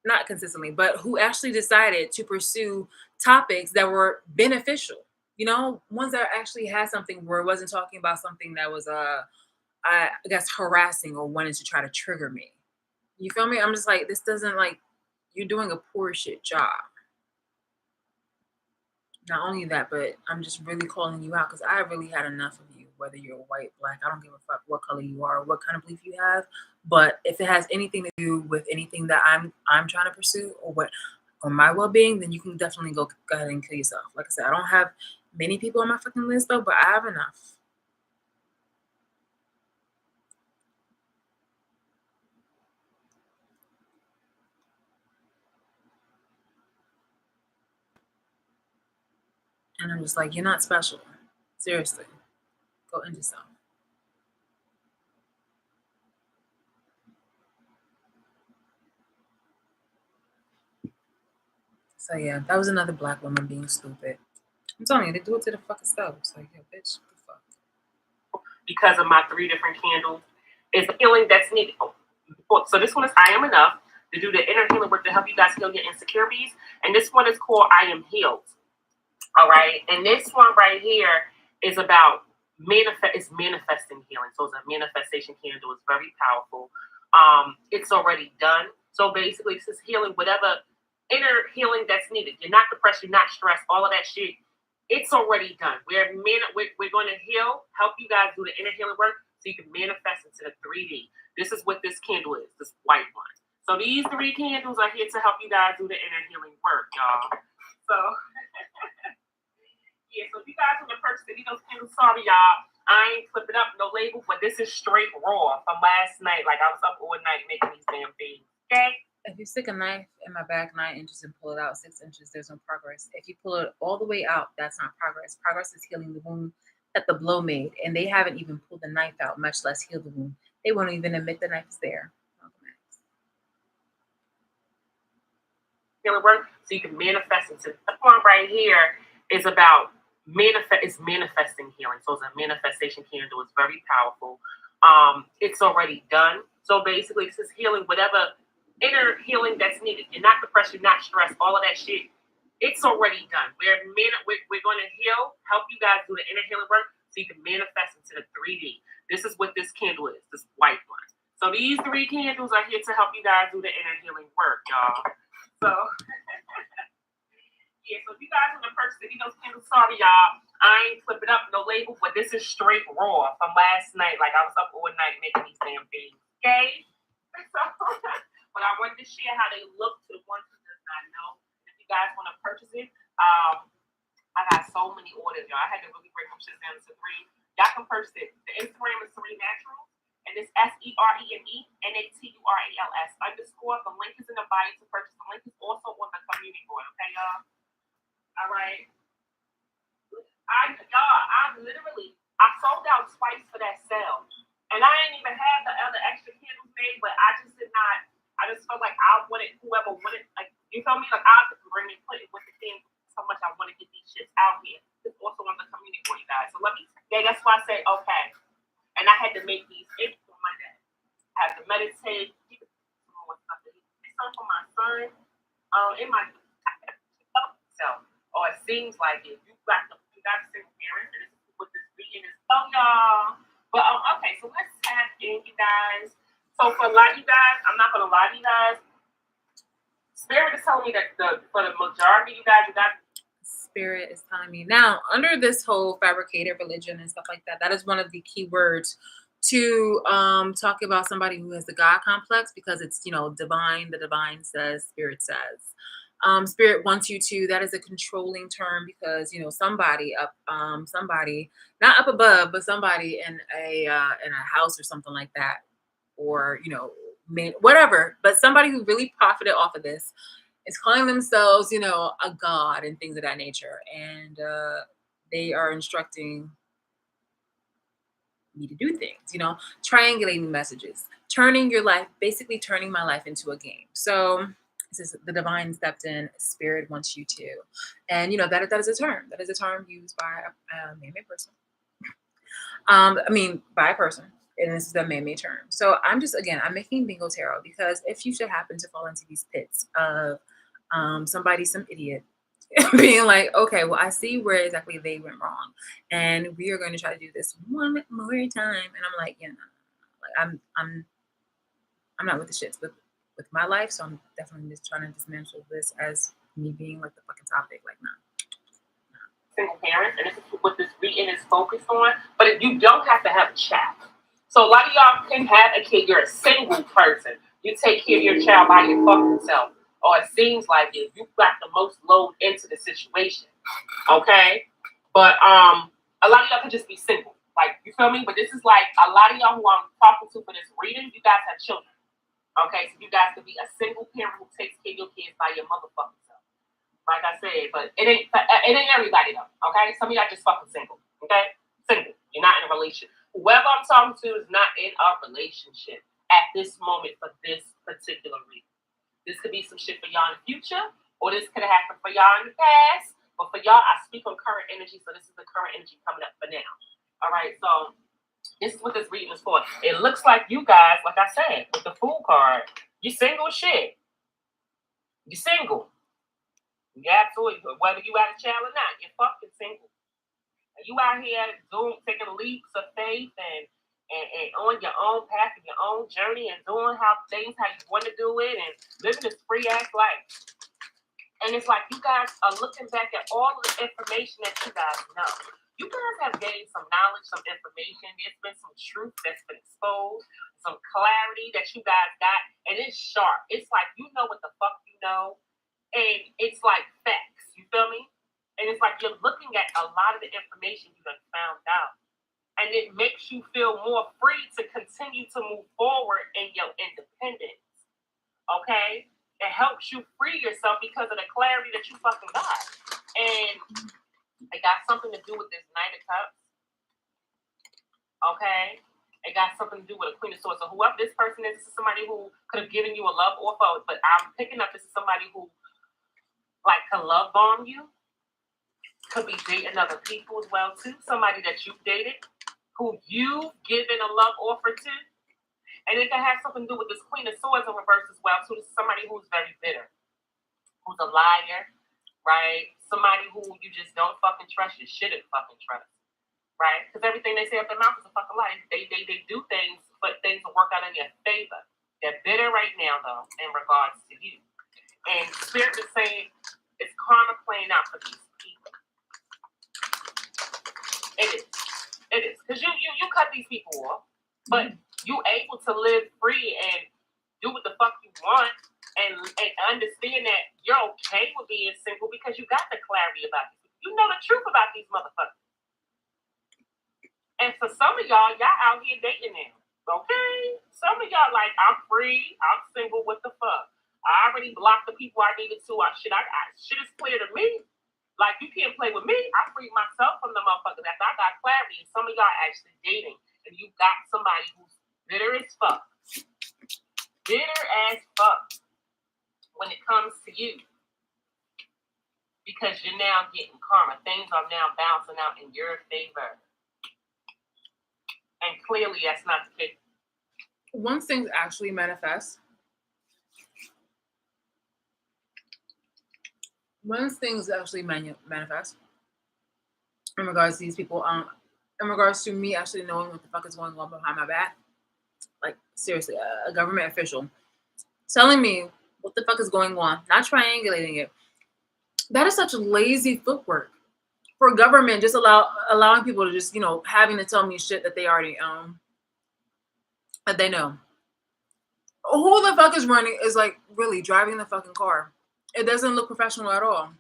Speaker 1: not consistently, but who actually decided to pursue topics that were beneficial. Ones that actually had something where it wasn't talking about something that was I guess harassing or wanted to try to trigger me. You feel me? I'm just like, this doesn't like you're doing a poor shit job. Not only that, but I'm just really calling you out because I really had enough of you. Whether you're white, black, I don't give a fuck what color you are, what kind of belief you have. But if it has anything to do with anything that I'm trying to pursue, or my well being, then you can definitely go ahead and kill yourself. Like I said, I don't have many people on my fucking list though, but I have enough. And I'm just like, you're not special. Seriously, go end yourself. So yeah, that was another black woman being stupid. I'm telling you, they do it to the fucking self. It's like, yo, bitch, what the fuck?
Speaker 2: Because of my 3 different candles is the healing that's needed. So this one is I Am Enough, to do the inner healing work to help you guys heal your insecurities. And this one is called I Am Healed. All right. And this one right here is about manifesting healing. So it's a manifestation candle. It's very powerful. It's already done. So basically it's just healing whatever inner healing that's needed. You're not depressed, you're not stressed, all of that shit. It's already done. We're going to heal, help you guys do the inner healing work so you can manifest into the 3D. This is what this candle is, this white one. So these 3 candles are here to help you guys do the inner healing work, y'all. So yeah, so if you guys want to purchase it, sorry, y'all. I ain't flipping up no label, but this is straight raw from last night. Like I was up all night making these damn things. Okay.
Speaker 1: If you stick a knife in my back 9 inches and pull it out 6 inches, there's no progress. If you pull it all the way out, that's not progress. Progress is healing the wound that the blow made, and they haven't even pulled the knife out, much less heal the wound. They won't even admit the knife is there.
Speaker 2: Healing work, so you can manifest into the one right here is about manifesting healing. So it's a manifestation candle. It's very powerful. It's already done. So basically, it's just healing whatever inner healing that's needed. You're not depressed, you're not stressed, all of that shit. It's already done. We're going to heal, help you guys do the inner healing work so you can manifest into the 3D. This is what this candle is, this white one. So these 3 candles are here to help you guys do the inner healing work, y'all. So yeah, so if you guys want to purchase it, candles, sorry, y'all. I ain't flipping up no label, but this is straight raw from last night. Like I was up all night making these damn things. Okay? So, but I wanted to share how they look to the ones who does not know. If you guys want to purchase it, I got so many orders, y'all. I had to really break them shit down to 3. Y'all can purchase it. The Instagram is Serene Naturals, and it's SERENENATURALS _. The link is in the bio to purchase. The link is also on the community board. Okay, y'all. All right. I saw Yeah, that's why I say okay. And I had to make these things for my dad. I had to meditate. Something for my son. It might be so, or it seems like it. You got single parents, and this is what this reading is. Oh, y'all. But okay, so let's tap in, you guys. So for a lot of you guys, I'm not gonna lie to you guys. Spirit is telling me that for the majority of you guys,
Speaker 1: Spirit is telling me now, under this whole fabricated religion and stuff like that, that is one of the key words to talk about somebody who has the God complex, because it's, you know, divine. The divine says, spirit says. Spirit wants you to. That is a controlling term, because, you know, somebody up, somebody not up above, but somebody in a house or something like that, or, you know, whatever. But somebody who really profited off of this is calling themselves, you know, a god and things of that nature, and they are instructing me to do things, you know, triangulating messages, turning your life, basically turning my life into a game. So this is the divine stepped in. Spirit wants you to, and you know that is a term. That is a term used by a man-made person. I mean, by a person, and this is a man-made term. So I'm just, again, I'm making bingo tarot, because if you should happen to fall into these pits of somebody, some idiot, being like, okay, well, I see where exactly they went wrong, and we are going to try to do this one more time, and I'm like, yeah, no, like I'm not with the shits with my life, so I'm definitely just trying to dismantle this as me being like the fucking topic, like, nah.
Speaker 2: single parents, and this is what this reading is focused on. But you don't have to have a child. So a lot of y'all can have a kid. You're a single person. You take care of your child by your fucking self, or it seems like it. You got the most load into the situation. Okay, but a lot of y'all could just be single. Like, you feel me? But this is like a lot of y'all who I'm talking to for this reading. You guys have children. Okay, so you guys could be a single parent who takes care of your kids by your motherfucking self. Like I said, but it ain't everybody though. Okay, some of y'all just fucking single. Okay, single. You're not in a relationship. Whoever I'm talking to is not in a relationship at this moment for this particular reason. This could be some shit for y'all in the future, or this could have happened for y'all in the past. But for y'all, I speak on current energy, so this is the current energy coming up for now. All right, so this is what this reading is for. It looks like you guys, like I said, with the Fool card, you single shit. You single. You absolutely, whether you got a child or not, you're fucking single. And you out here doing, taking leaps of faith and on your own path and your own journey and doing how you want to do it and living this free ass life. And it's like you guys are looking back at all of the information that you guys know. You guys have gained some knowledge, some information. There's been some truth that's been exposed, some clarity that you guys got, and it's sharp. It's like you know what the fuck you know, and it's like facts. You feel me? And it's like you're looking at a lot of the information you have found out, and it makes you feel more free to continue to move forward in your independence. Okay? It helps you free yourself because of the clarity that you fucking got. And it got something to do with this Knight of Cups. Okay? It got something to do with a Queen of Swords. So whoever this person is, this is somebody who could have given you a love offer, but I'm picking up this is somebody who like can love bomb you. Could be dating other people as well too. Somebody that you've dated, who you've given a love offer to. And it can have something to do with this Queen of Swords in reverse as well too. This is somebody who's very bitter, who's a liar, right? Somebody who you just don't fucking trust. You shouldn't fucking trust, right? Because everything they say up their mouth is a fucking lie. They do things, but things will work out in their favor. They're bitter right now though, in regards to you. And Spirit is saying it's karma playing out for these people. It is. It is. Because you cut these people off, but you able to live free and do what the fuck you want and understand that you're okay with being single because you got the clarity about it. You know the truth about these motherfuckers. And for some of y'all out here dating now. Okay? Some of y'all like, I'm free, I'm single, what the fuck? I already blocked the people I needed to. Shit is clear to me. Like, you can't play with me. I freed myself from the motherfuckers after I got clarity. And some of y'all actually dating. And you got somebody who's bitter as fuck. Bitter as fuck when it comes to you. Because you're now getting karma. Things are now bouncing out in your favor. clearly that's not the case.
Speaker 1: Once things actually manifest, manifest in regards to these people, in regards to me actually knowing what the fuck is going on behind my back, like seriously, a government official telling me what the fuck is going on, not triangulating it. That is such lazy footwork for government. Just allowing people to just having to tell me shit that they already that they know. Who the fuck is running is like really driving the fucking car? It doesn't look professional at all.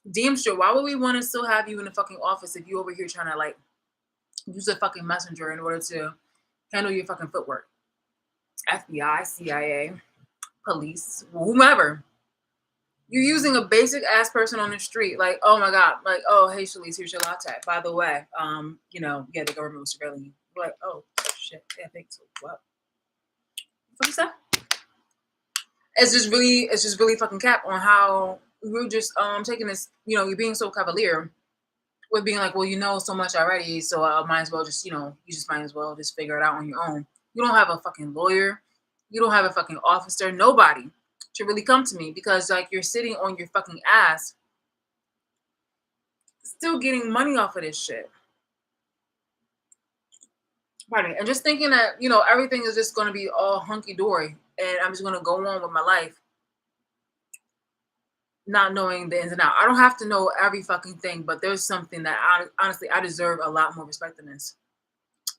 Speaker 1: Deemster, why would we want to still have you in the fucking office if you over here trying to like use a fucking messenger in order to handle your fucking footwork? FBI, CIA, police, whomever. You're using a basic ass person on the street, like, oh my god, like, oh hey Shalise, here's your latte. By the way, yeah, the government was surveilling you. Like, oh shit, yeah, thanks. What? What is that? It's just really fucking cap on how we're just taking this, you're being so cavalier with being like, well, so much already, so I might as well just, you just might as well just figure it out on your own. You don't have a fucking lawyer, you don't have a fucking officer, nobody to really come to me because like you're sitting on your fucking ass still getting money off of this shit. Pardon me. And just thinking that, everything is just going to be all hunky-dory and I'm just going to go on with my life not knowing the ins and outs. I don't have to know every fucking thing, but there's something that honestly I deserve a lot more respect than this.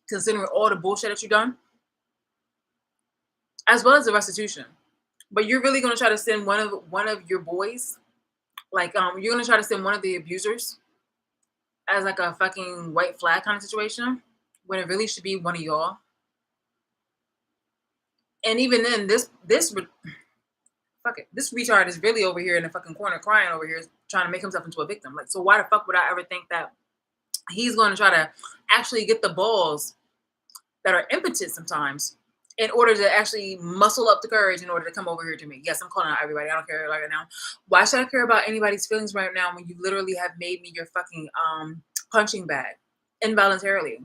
Speaker 1: Considering all the bullshit that you've done, as well as the restitution. But you're really gonna try to send one of your boys, like you're gonna try to send one of the abusers as like a fucking white flag kind of situation, when it really should be one of y'all. And even then, this fuck it, this retard is really over here in the fucking corner crying over here, trying to make himself into a victim. Like, so why the fuck would I ever think that he's going to try to actually get the balls that are impotent sometimes in order to actually muscle up the courage in order to come over here to me? Yes, I'm calling out everybody. I don't care right now. Why should I care about anybody's feelings right now when you literally have made me your fucking punching bag involuntarily?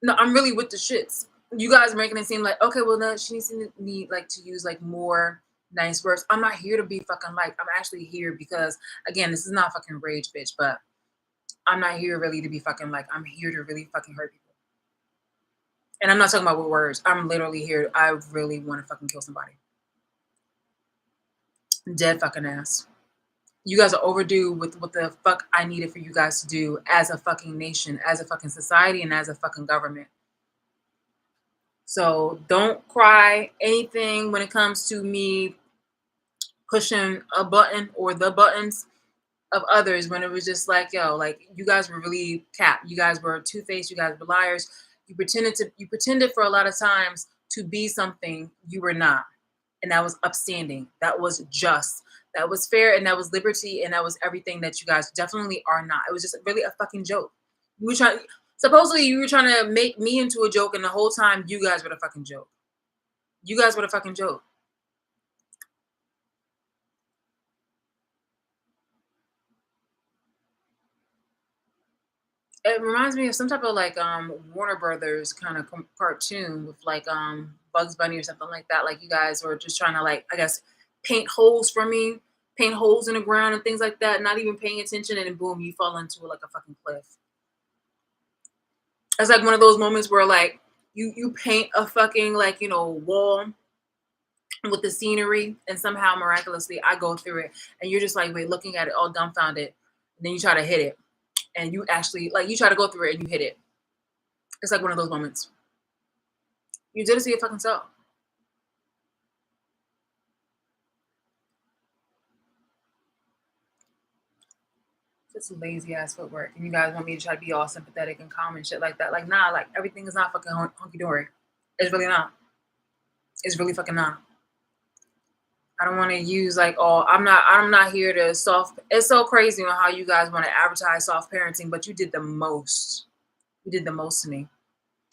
Speaker 1: No, I'm really with the shits. You guys are making it seem like, okay, well, no, she needs to use like more nice words. I'm not here to be fucking liked. I'm actually here because, again, this is not fucking rage, bitch, but I'm not here really to be fucking like, I'm here to really fucking hurt people. And I'm not talking about with words. I'm literally here. I really want to fucking kill somebody. Dead fucking ass. You guys are overdue with what the fuck I needed for you guys to do as a fucking nation, as a fucking society, and as a fucking government. So don't cry anything when it comes to me pushing a button or the buttons of others, when it was just like, yo, like you guys were really capped. You guys were two-faced. You guys were liars. You pretended for a lot of times to be something you were not. And that was upstanding. That was just. That was fair, and that was liberty, and that was everything that you guys definitely are not. It was just really a fucking joke. Supposedly you were trying to make me into a joke, and the whole time you guys were the fucking joke. You guys were the fucking joke. It reminds me of some type of like Warner Brothers kind of cartoon with like Bugs Bunny or something like that. Like you guys were just trying to like, I guess, paint holes for me, paint holes in the ground and things like that, not even paying attention, and then boom, you fall into like a fucking cliff. It's like one of those moments where like you paint a fucking like, wall with the scenery, and somehow miraculously I go through it, and you're just like, wait, looking at it all dumbfounded, and then you try to hit it, and you actually like you try to go through it and you hit it. It's like one of those moments. You did it to your fucking self. Just lazy ass footwork, and you guys want me to try to be all sympathetic and calm and shit like that. Like, nah, like everything is not fucking hunky dory. It's really not. It's really fucking not. I don't want to use like, oh, I'm not here to soft. It's so crazy on how you guys want to advertise soft parenting, but you did the most. You did the most to me.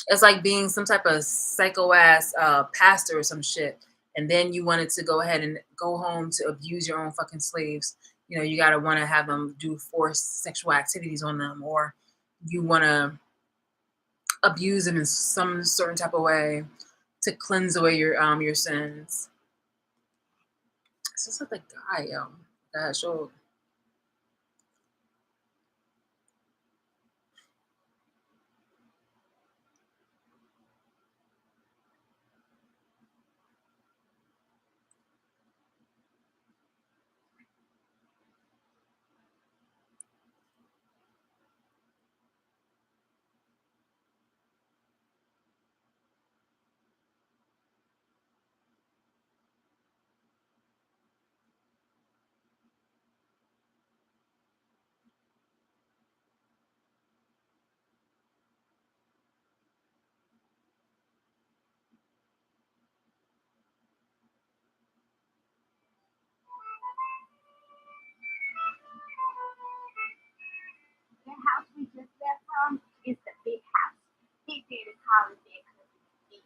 Speaker 1: It's like being some type of psycho ass pastor or some shit, and then you wanted to go ahead and go home to abuse your own fucking slaves. You gotta want to have them do forced sexual activities on them, or you want to abuse them in some certain type of way to cleanse away your sins. It's just like the guy, that show.
Speaker 3: The house we just left from is the big house. Big Daddy called it that because it's big.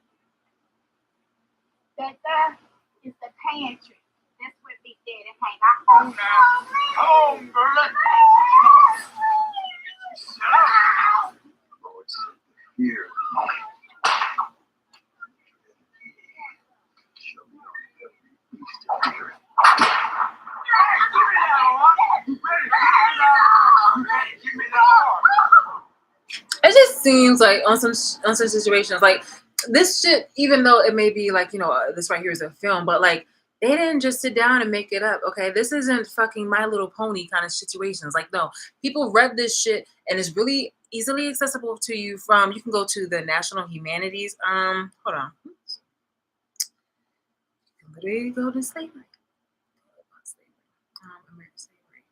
Speaker 3: That there is the pantry. That's where Big Daddy hang out. Oh, now. Oh, girl. Here.
Speaker 1: It just seems like on some situations like this shit, even though it may be like this right here is a film, but like they didn't just sit down and make it up. Okay, this isn't fucking My Little Pony kind of situations. Like no, people read this shit and it's really easily accessible to you from. You can go to the National Humanities. Hold on. Literally go to slavery. American slavery.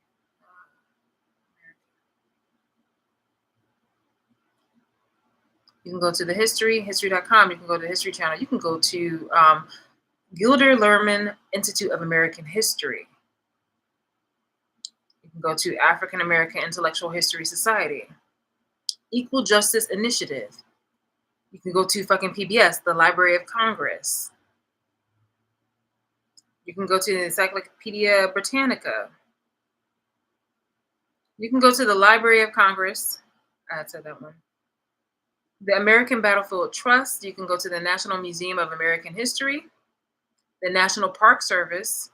Speaker 1: You can go to the history.com. You can go to the History Channel. You can go to Gilder Lehrman Institute of American History. You can go to African American Intellectual History Society. Equal Justice Initiative. You can go to fucking PBS, the Library of Congress. You can go to the Encyclopedia Britannica. You can go to the Library of Congress. I said that one. The American Battlefield Trust. You can go to the National Museum of American History, the National Park Service,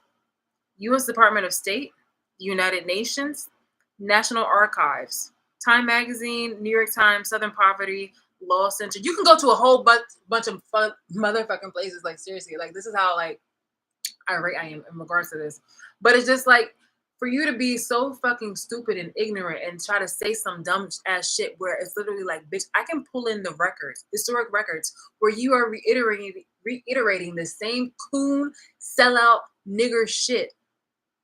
Speaker 1: U.S. Department of State, the United Nations, National Archives, Time Magazine, New York Times, Southern Poverty Law Center. You can go to a whole bunch of fun motherfucking places. Like seriously, like this is how like irate I am in regards to this. But it's just like for you to be so fucking stupid and ignorant and try to say some dumb ass shit where it's literally like, bitch, I can pull in the records, historic records, where you are reiterating the same coon sellout nigger shit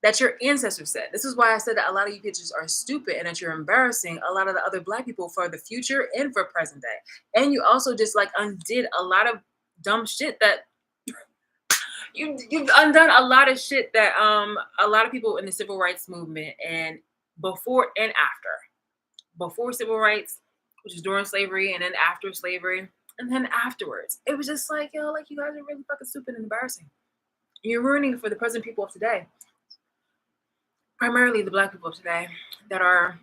Speaker 1: that your ancestors said. This is why I said that a lot of you bitches are stupid and that you're embarrassing a lot of the other black people for the future and for present day. And you also just like undid a lot of dumb shit that you've undone a lot of shit that a lot of people in the civil rights movement and before and after. Before civil rights, which is during slavery, and then after slavery, and then afterwards. It was just like, like you guys are really fucking stupid and embarrassing. You're ruining it for the present people of today. Primarily the black people of today that are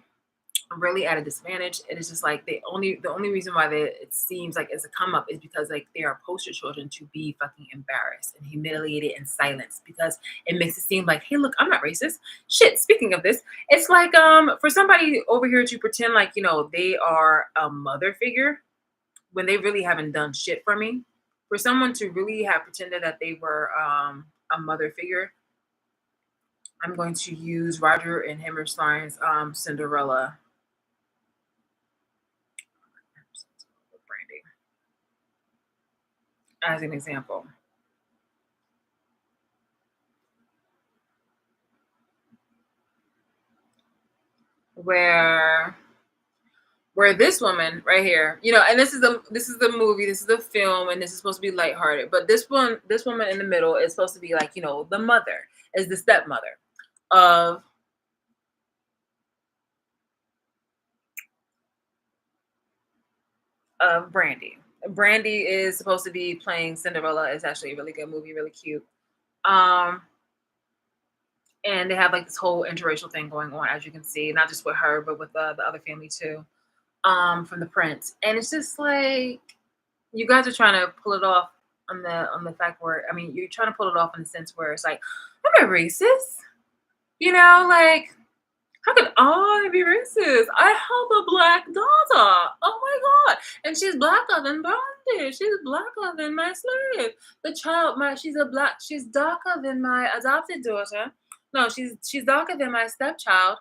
Speaker 1: really at a disadvantage. It is just like the only reason why it seems like it's a come up is because like they are poster children to be fucking embarrassed and humiliated and silenced because it makes it seem like, hey, look, I'm not racist. Shit, speaking of this, it's like for somebody over here to pretend like they are a mother figure when they really haven't done shit for me. For someone to really have pretended that they were a mother figure, I'm going to use Roger and Hammerstein's Cinderella Brandy as an example. Where this woman right here, and this is the movie, this is the film, and this is supposed to be lighthearted. But this woman in the middle is supposed to be like, the mother is the stepmother of Brandy. Brandy is supposed to be playing Cinderella. It's actually a really good movie, really cute. And they have like this whole interracial thing going on, as you can see, not just with her, but with the other family too. from the prince, and it's just like you guys are trying to pull it off on the fact where I mean you're trying to pull it off in the sense where it's like I'm not racist, you know, like how could I be racist? I have a black daughter. Oh my god, and she's blacker than Brandy. She's blacker than my slave. The child, she's darker than my adopted daughter. No, she's darker than my stepchild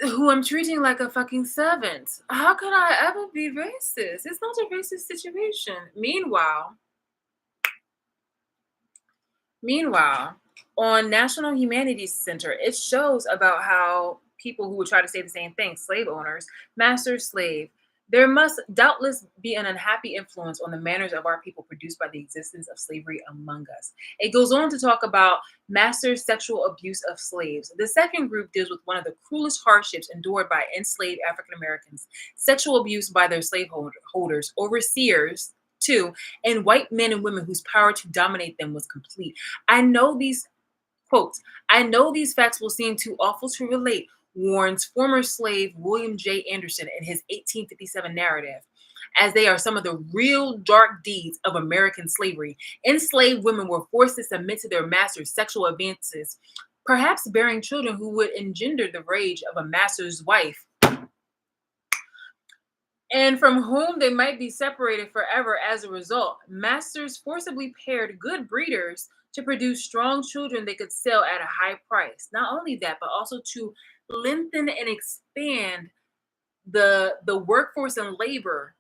Speaker 1: who I'm treating like a fucking servant. How could I ever be racist? It's not a racist situation. Meanwhile, on National Humanities Center, it shows about how people who would try to say the same thing, slave owners, master slave, there must doubtless be an unhappy influence on the manners of our people produced by the existence of slavery among us. It goes on to talk about master sexual abuse of slaves. The second group deals with one of the cruelest hardships endured by enslaved African Americans, sexual abuse by their holders, overseers, too, and white men and women whose power to dominate them was complete. I know these quotes. I know these facts will seem too awful to relate, warns former slave William J. Anderson in his 1857 narrative, as they are some of the real dark deeds of American slavery. Enslaved women were forced to submit to their masters' sexual advances, perhaps bearing children who would engender the rage of a master's wife, and from whom they might be separated forever as a result. Masters forcibly paired good breeders to produce strong children they could sell at a high price. Not only that, but also to lengthen and expand the workforce and labor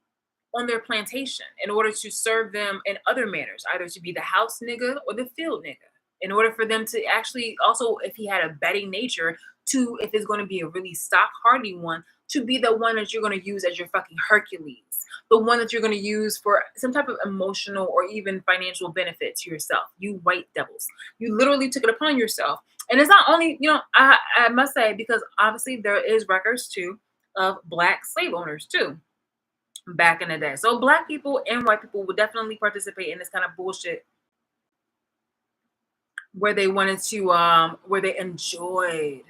Speaker 1: on their plantation in order to serve them in other manners, either to be the house nigga or the field nigga. In order for them to actually also, if he had a betting nature, to if it's going to be a really stock hardy one, to be the one that you're going to use as your fucking Hercules, the one that you're going to use for some type of emotional or even financial benefit to yourself. You white devils, you literally took it upon yourself. And it's not only, you know, I must say, because obviously there is records too of black slave owners too back in the day. So black people and white people would definitely participate in this kind of bullshit where they wanted to where they enjoyed,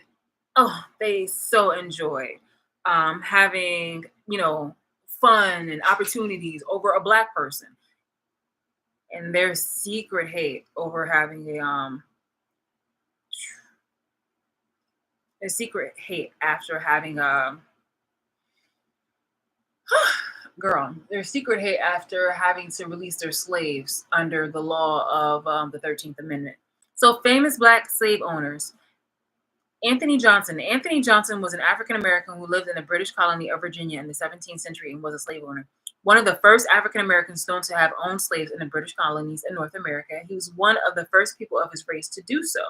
Speaker 1: oh, they so enjoyed having, you know, fun and opportunities over a black person. And their secret hate over having a secret hate after having girl, their secret hate after having to release their slaves under the law of the 13th Amendment. So, famous black slave owners. Anthony Johnson. Anthony Johnson was an African American who lived in the British colony of Virginia in the 17th century and was a slave owner. One of the first African Americans known to have owned slaves in the British colonies in North America, he was one of the first people of his race to do so.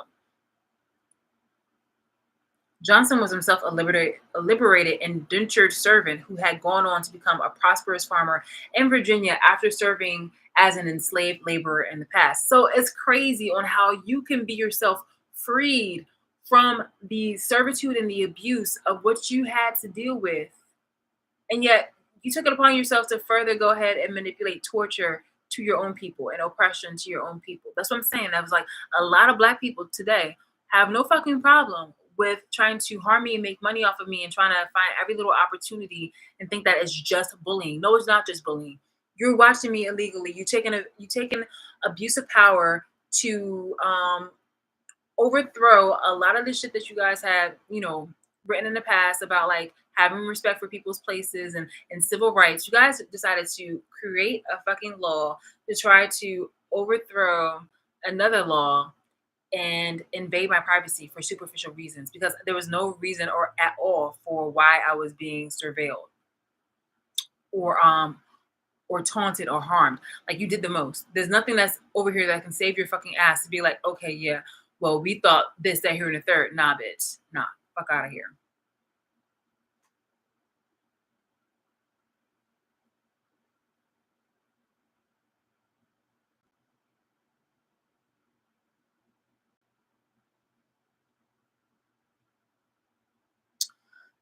Speaker 1: Johnson was himself a liberated indentured servant who had gone on to become a prosperous farmer in Virginia after serving as an enslaved laborer in the past. So it's crazy on how you can be yourself freed from the servitude and the abuse of what you had to deal with. And yet you took it upon yourself to further go ahead and manipulate torture to your own people and oppression to your own people. That's what I'm saying. That was like a lot of black people today have no fucking problem with trying to harm me and make money off of me and trying to find every little opportunity and think that it's just bullying. No, it's not just bullying. You're watching me illegally. You taking abuse of power to overthrow a lot of the shit that you guys had, you know, written in the past about like having respect for people's places and civil rights. You guys decided to create a fucking law to try to overthrow another law and invade my privacy for superficial reasons, because there was no reason or at all for why I was being surveilled or taunted or harmed. Like, you did the most. There's nothing that's over here that can save your fucking ass to be like, okay, yeah, well, we thought this, that, here, and the third. Nah, bitch. Nah, fuck out of here.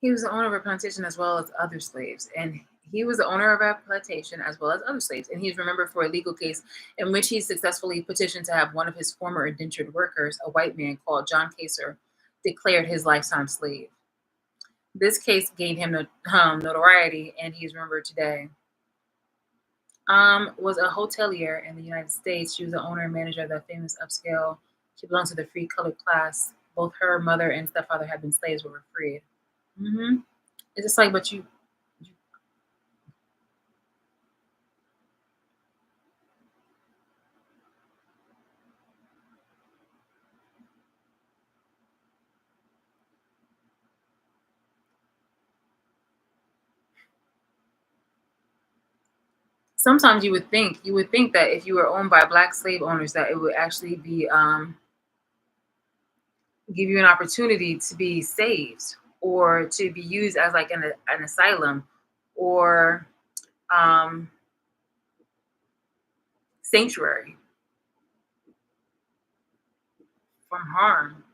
Speaker 1: He was the owner of a plantation as well as other slaves. And he was the owner of a plantation as well as other slaves. And he's remembered for a legal case in which he successfully petitioned to have one of his former indentured workers, a white man called John Kaser, declared his lifetime slave. This case gained him notoriety, and he's remembered today. Was a hotelier in the United States. She was the owner and manager of the famous upscale. She belonged to the free colored class. Both her mother and stepfather had been slaves, but were freed. hmm It's just like, but you sometimes you would think that if you were owned by black slave owners, that it would actually be give you an opportunity to be saved or to be used as like an asylum or um, sanctuary from harm.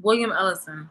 Speaker 1: William Ellison.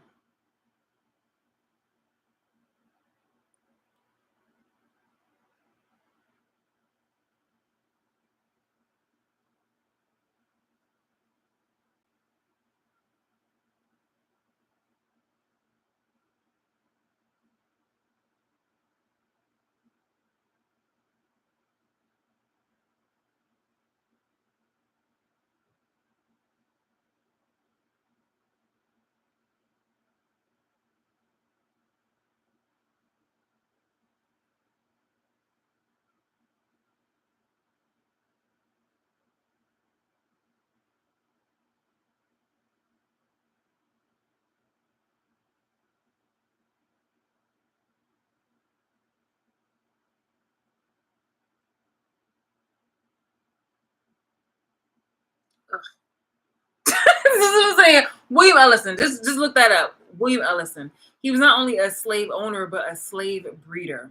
Speaker 1: This is what I'm saying. William Ellison. Just look that up. William Ellison. He was not only a slave owner but a slave breeder.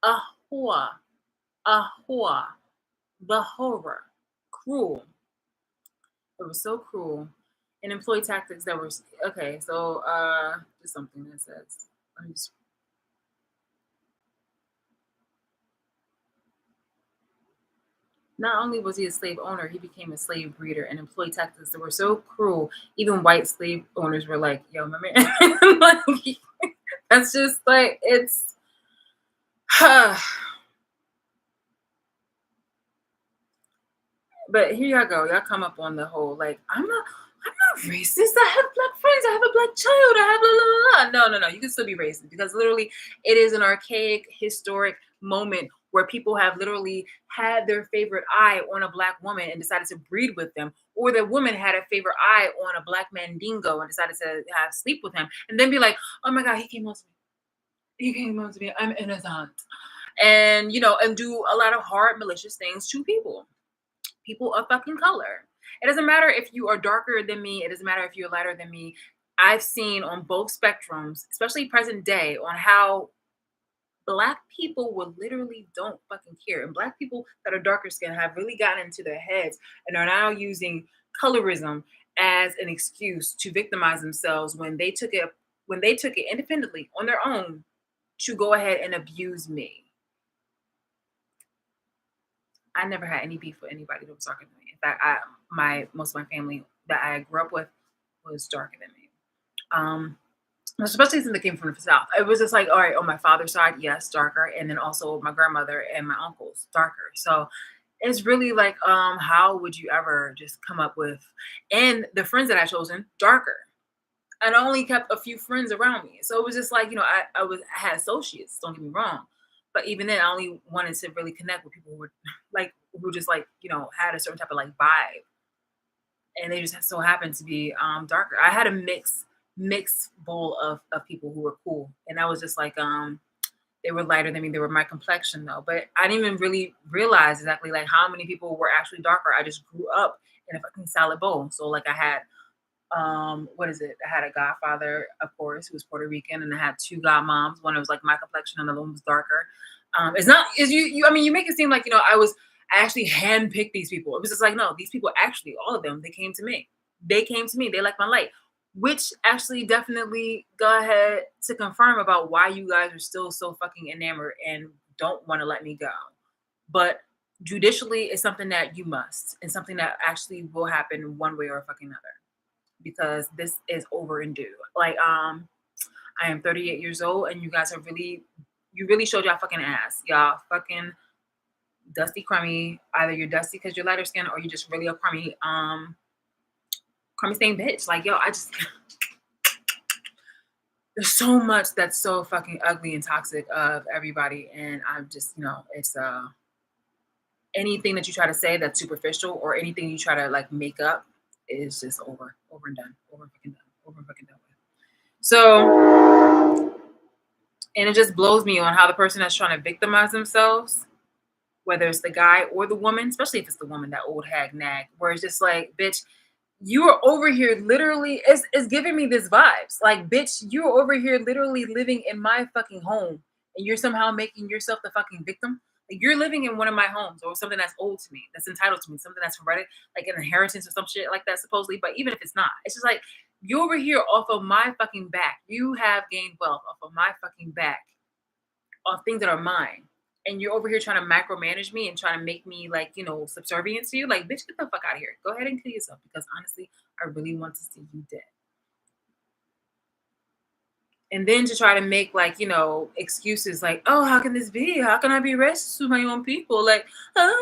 Speaker 1: Ahua. Ahua. The horror. Cruel. It was so cruel. And employee tactics that were okay. So just something that says. Let me just Not only was he a slave owner, he became a slave breeder and employee tactics that were so cruel. Even white slave owners were like, "Yo, my man," like, that's just like it's. But here y'all go. Y'all come up on the whole like I'm not racist. I have black friends. I have a black child. I have blah blah blah. No, no, no. You can still be racist because literally it is an archaic, historic moment where people have literally had their favorite eye on a black woman and decided to breed with them, or the woman had a favorite eye on a black mandingo and decided to have sleep with him, and then be like, "Oh my God, he came on to me. He came on to me. I'm innocent," and and do a lot of hard, malicious things to people of fucking color. It doesn't matter if you are darker than me. It doesn't matter if you're lighter than me. I've seen on both spectrums, especially present day, on how black people will literally don't fucking care. And black people that are darker skin have really gotten into their heads and are now using colorism as an excuse to victimize themselves when they took it independently on their own to go ahead and abuse me. I never had any beef with anybody that was darker than me. In fact, my most of my family that I grew up with was darker than me. Um, Especially since they came from the South. It was just like, all right, on my father's side, yes, darker, and then also my grandmother and my uncles, darker. So it's really like, how would you ever just come up with, and the friends that I chosen, darker. And I only kept a few friends around me. So it was just like, I had associates, don't get me wrong. But even then I only wanted to really connect with people who were like who just like, had a certain type of like vibe. And they just so happened to be darker. I had a mixed bowl of people who were cool. And I was just like, they were lighter than me. They were my complexion though. But I didn't even really realize exactly like how many people were actually darker. I just grew up in a fucking salad bowl. So like I had What is it? I had a godfather, of course, who was Puerto Rican, and I had two godmoms. One was like my complexion, and the other one was darker. It's not is you. I mean, you make it seem like I actually handpicked these people. It was just like no, these people actually, all of them, they came to me. They came to me. They like my light, which actually definitely go ahead to confirm about why you guys are still so fucking enamored and don't want to let me go. But judicially, it's something that you must, and something that actually will happen one way or fucking another because this is over and due. Like, I am 38 years old, and you guys are you really showed y'all fucking ass. Y'all fucking dusty, crummy. Either you're dusty because you're lighter skin, or you just really a crummy stained bitch. Like, yo, I just there's so much that's so fucking ugly and toxic of everybody, and I'm just, it's anything that you try to say that's superficial or anything you try to like make up is just over and done, over and fucking done, over and fucking done with. So, and it just blows me on how the person that's trying to victimize themselves, whether it's the guy or the woman, especially if it's the woman, that old hag nag, where it's just like, bitch, you are over here literally, it's giving me this vibes. Like, bitch, you're over here literally living in my fucking home and you're somehow making yourself the fucking victim. Like, you're living in one of my homes or something that's old to me, that's entitled to me, something that's hereditary, like an inheritance or some shit like that, supposedly. But even if it's not, it's just like, you over here off of my fucking back. You have gained wealth off of my fucking back, off things that are mine. And you're over here trying to micromanage me and trying to make me like, subservient to you. Like, bitch, get the fuck out of here. Go ahead and kill yourself because honestly, I really want to see you dead. And then to try to make like, excuses like, oh, how can this be? How can I be racist to my own people? Like, I'm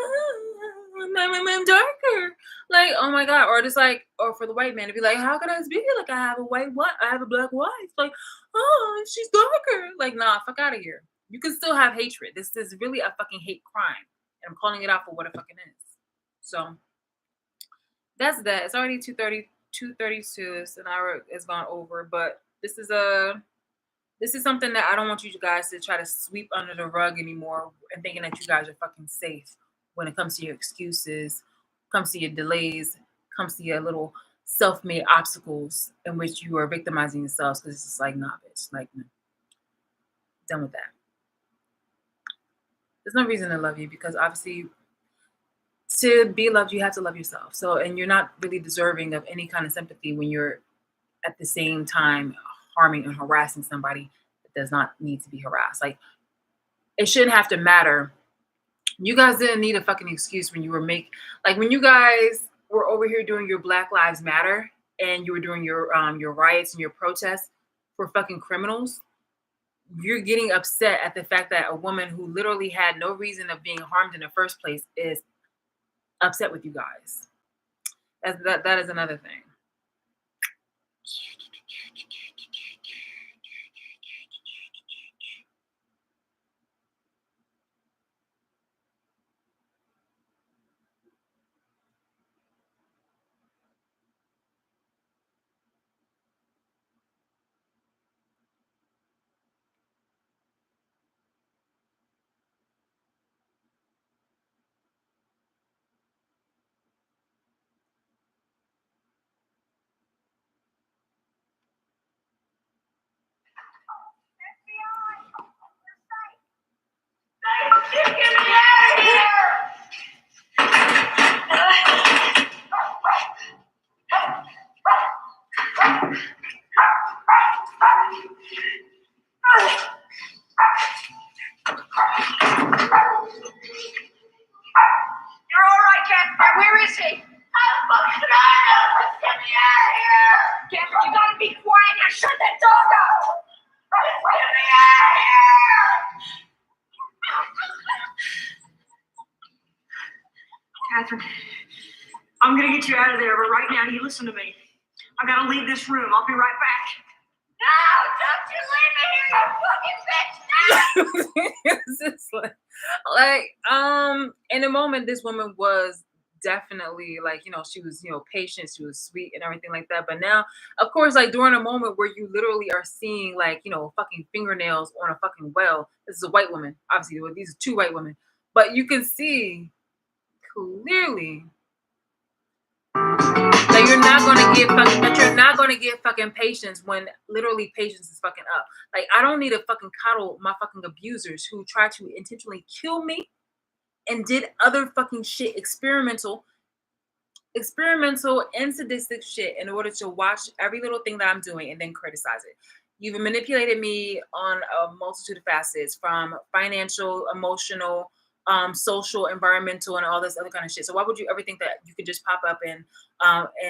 Speaker 1: darker. Like, oh my God. Or just like, or for the white man to be like, how can I be? Like, I have a black wife. Like, oh, she's darker. Like, nah, fuck out of here. You can still have hatred. This is really a fucking hate crime. And I'm calling it out for what it fucking is. So that's that. It's already 2:32. It's an hour has gone over, but this is something that I don't want you guys to try to sweep under the rug anymore and thinking that you guys are fucking safe when it comes to your excuses, comes to your delays, comes to your little self-made obstacles in which you are victimizing yourselves because it's just like, nah, bitch. Like, no. Done with that. There's no reason to love you because obviously to be loved, you have to love yourself. So, and you're not really deserving of any kind of sympathy when you're at the same time harming and harassing somebody that does not need to be harassed. Like, it shouldn't have to matter. You guys didn't need a fucking excuse when you were when you guys were over here doing your Black Lives Matter and you were doing your riots and your protests for fucking criminals. You're getting upset at the fact that a woman who literally had no reason of being harmed in the first place is upset with you guys. That is another thing.
Speaker 3: Get me out of here! You're all right, Catherine. Where is he? I'm fucking trying to get me out of here. Catherine, you gotta be quiet and shut that dog up. Get me out of here. Catherine, I'm gonna get you out of there, but right now you listen to me. I gotta leave this room. I'll be right back. No, don't you leave me here, you fucking bitch! No!
Speaker 1: It's just in a moment, this woman was definitely like, she was, patient, she was sweet and everything like that. But now, of course, like during a moment where you literally are seeing like, fucking fingernails on a fucking well. This is a white woman, obviously. These are two white women, but you can see clearly that that you're not gonna get fucking patience when literally patience is fucking up. Like, I don't need to fucking coddle my fucking abusers who try to intentionally kill me and did other fucking shit, experimental and sadistic shit in order to watch every little thing that I'm doing and then criticize it. You've manipulated me on a multitude of facets, from financial, emotional, social, environmental, and all this other kind of shit. So why would you ever think that you could just pop up in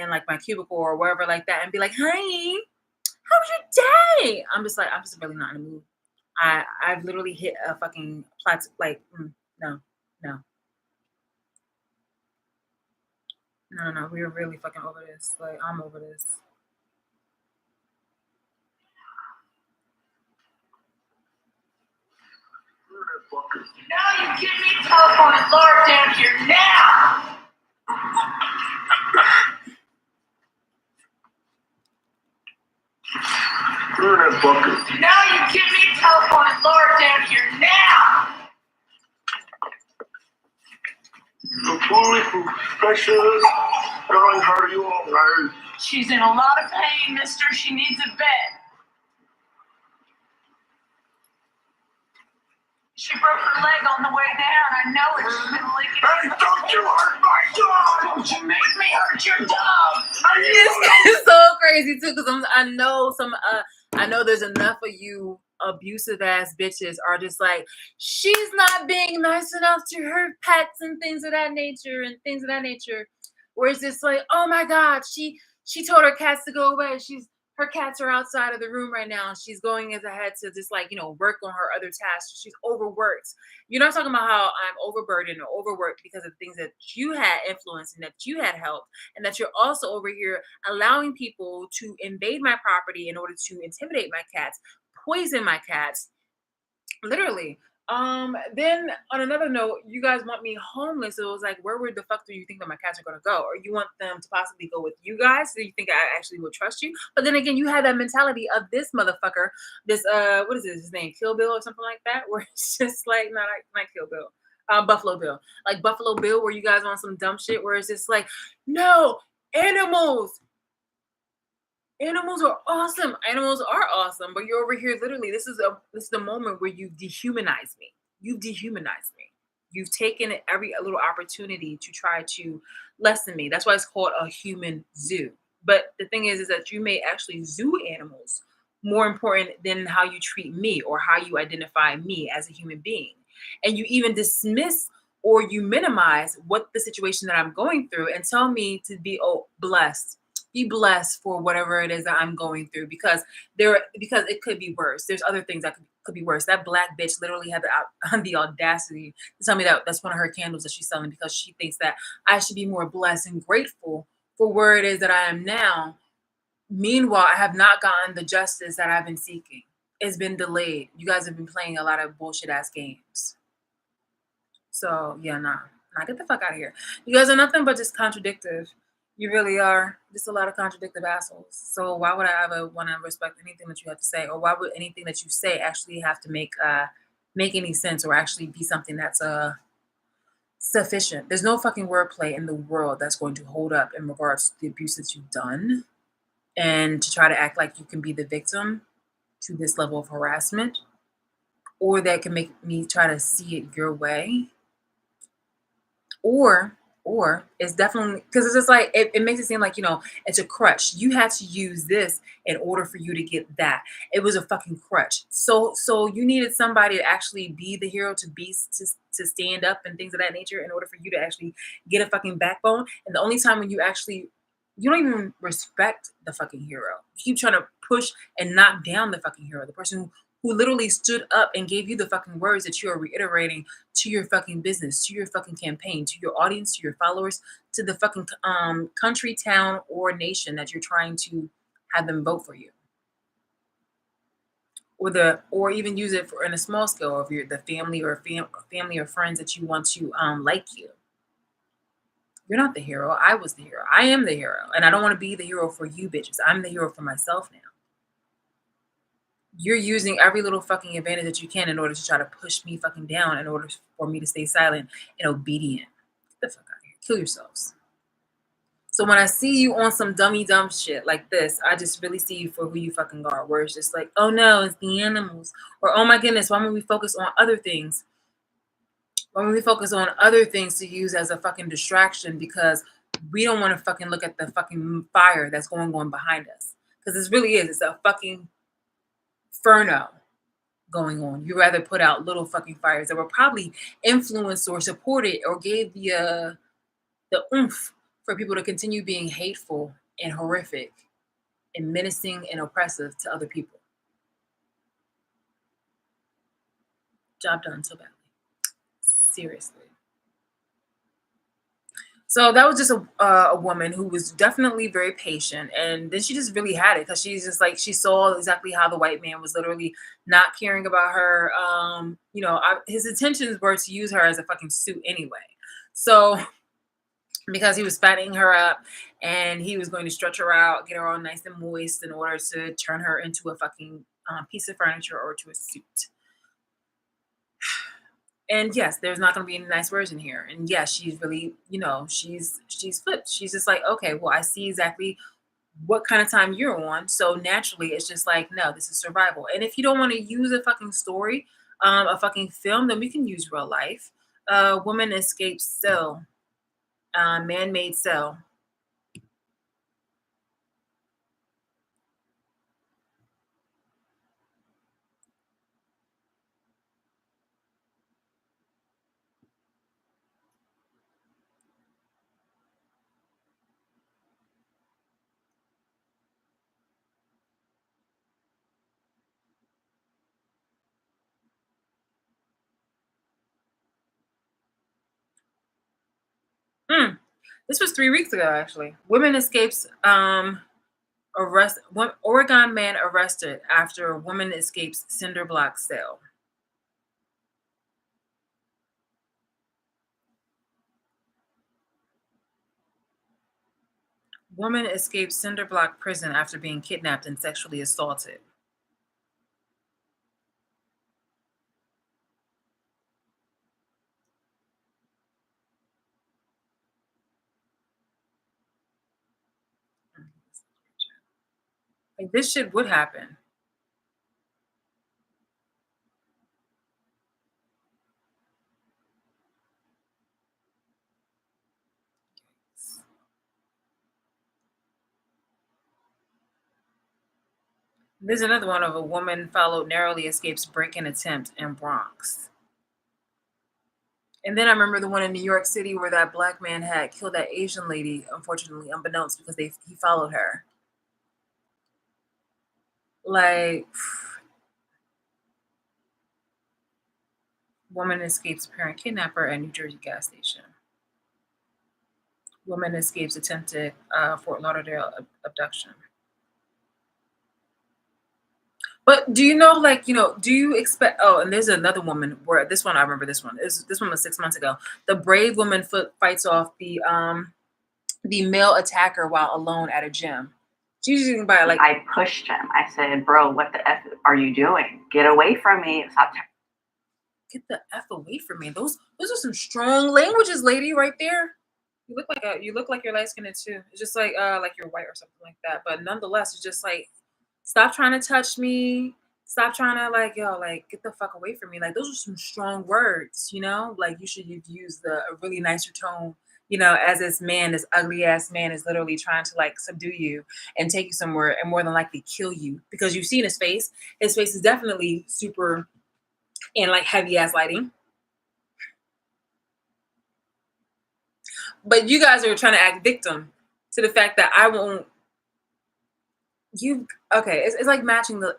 Speaker 1: like my cubicle or wherever like that and be like, "Hey, how was your day?" I'm just really not in the mood. I've literally hit a fucking plateau. Like, no, no. No. We're really fucking over this. Like, I'm over this.
Speaker 3: Now you give me telephone and Lord down here now! Now you give me telephone and Lord down here now!
Speaker 4: The poor precious, darling, how are you all right?
Speaker 3: She's in a lot of pain, mister. She needs a bed. She broke her leg on the way down. I know it. She's been licking.
Speaker 4: Hey, don't you hurt my dog!
Speaker 3: Don't you make me hurt your dog!
Speaker 1: It's so crazy too, because I know there's enough of you abusive ass bitches are just like, she's not being nice enough to her pets and things of that nature. Where it's just like, oh my god, she told her cats to go away. Her cats are outside of the room right now. She's going as ahead to just, like, work on her other tasks. She's overworked. You're not talking about how I'm overburdened or overworked because of things that you had influence and that you had helped, and that you're also over here allowing people to invade my property in order to intimidate my cats, poison my cats, literally. Then on another note, you guys want me homeless. So it was like, where the fuck do you think that my cats are gonna go? Or you want them to possibly go with you guys? So you think I actually would trust you? But then again, you have that mentality of this motherfucker, this what is his name? Kill Bill or something like that, where it's just like, not Kill Bill. Buffalo Bill. Like Buffalo Bill, where you guys want some dumb shit where it's just like, no, animals. Animals are awesome. Animals are awesome, but you're over here literally. This is the moment where you dehumanize me. You've dehumanized me. You've taken every little opportunity to try to lessen me. That's why it's called a human zoo. But the thing is that you may actually zoo animals more important than how you treat me or how you identify me as a human being. And you even dismiss or you minimize what the situation that I'm going through and tell me to blessed. Be blessed for whatever it is that I'm going through, because it could be worse. There's other things that could be worse. That black bitch literally had the audacity to tell me that that's one of her candles that she's selling because she thinks that I should be more blessed and grateful for where it is that I am now. Meanwhile, I have not gotten the justice that I've been seeking. It's been delayed. You guys have been playing a lot of bullshit ass games. So yeah, nah, get the fuck out of here. You guys are nothing but just contradictive. You really are just a lot of contradictive assholes. So why would I ever want to respect anything that you have to say, or why would anything that you say actually have to make any sense or actually be something that's sufficient? There's no fucking wordplay in the world that's going to hold up in regards to the abuse that you've done, and to try to act like you can be the victim to this level of harassment, or that can make me try to see it your way. Or it's definitely, because it's just like it makes it seem like, it's a crutch. You had to use this in order for you to get that. It was a fucking crutch. So you needed somebody to actually be the hero, to stand up and things of that nature in order for you to actually get a fucking backbone. And the only time when you don't even respect the fucking hero. You keep trying to push and knock down the fucking hero, the person who literally stood up and gave you the fucking words that you are reiterating to your fucking business, to your fucking campaign, to your audience, to your followers, to the fucking country, town, or nation that you're trying to have them vote for you. Or even use it in a small scale of the family or friends that you want to like you. You're not the hero. I was the hero. I am the hero. And I don't want to be the hero for you bitches. I'm the hero for myself now. You're using every little fucking advantage that you can in order to try to push me fucking down in order for me to stay silent and obedient. Get the fuck out of here. Kill yourselves. So when I see you on some dummy dumb shit like this, I just really see you for who you fucking are. Where it's just like, oh no, it's the animals. Or oh my goodness, why don't we focus on other things? Why don't we focus on other things to use as a fucking distraction because we don't want to fucking look at the fucking fire that's going on behind us. Because this really is, it's a fucking inferno going on. You rather put out little fucking fires that were probably influenced or supported or gave the oomph for people to continue being hateful and horrific and menacing and oppressive to other people. Job done so badly. Seriously. So that was just a woman who was definitely very patient, and then she just really had it because she's just like she saw exactly how the white man was literally not caring about her. His intentions were to use her as a fucking suit anyway. So because he was fattening her up and he was going to stretch her out, get her all nice and moist in order to turn her into a fucking piece of furniture or to a suit. And yes, there's not going to be any nice words in here. And yes, she's really, she's flipped. She's just like, okay, well, I see exactly what kind of time you're on. So naturally, it's just like, no, this is survival. And if you don't want to use a fucking story, a fucking film, then we can use real life. Woman escapes cell, man-made cell. This was 3 weeks ago, actually. Women escapes Oregon man arrested after woman escapes cinder block cell. Woman escapes cinder block prison after being kidnapped and sexually assaulted. Like this shit would happen. There's another one of a woman followed narrowly escapes break-in attempt in Bronx. And then I remember the one in New York City where that black man had killed that Asian lady, unfortunately, unbeknownst because he followed her. Like, woman escapes parent kidnapper at New Jersey gas station. Woman escapes attempted Fort Lauderdale abduction. But do you know, like, do you expect? Oh, and there's another woman where this one I remember. This one was 6 months ago. The brave woman fights off the male attacker while alone at a gym. She's using by like
Speaker 5: I pushed him. I said, "Bro, what the f are you doing? Get away from me! Stop!"
Speaker 1: Get the f away from me. Those are some strong languages, lady, right there. You look like you're light skinned too. It's just like you're white or something like that. But nonetheless, it's just like stop trying to touch me. Stop trying to get the fuck away from me. Like those are some strong words, Like you should use a really nicer tone, as this ugly ass man is literally trying to like subdue you and take you somewhere and more than likely kill you because you've seen his face. His face is definitely super and like heavy ass lighting. But you guys are trying to act victim to the fact that I won't. It's like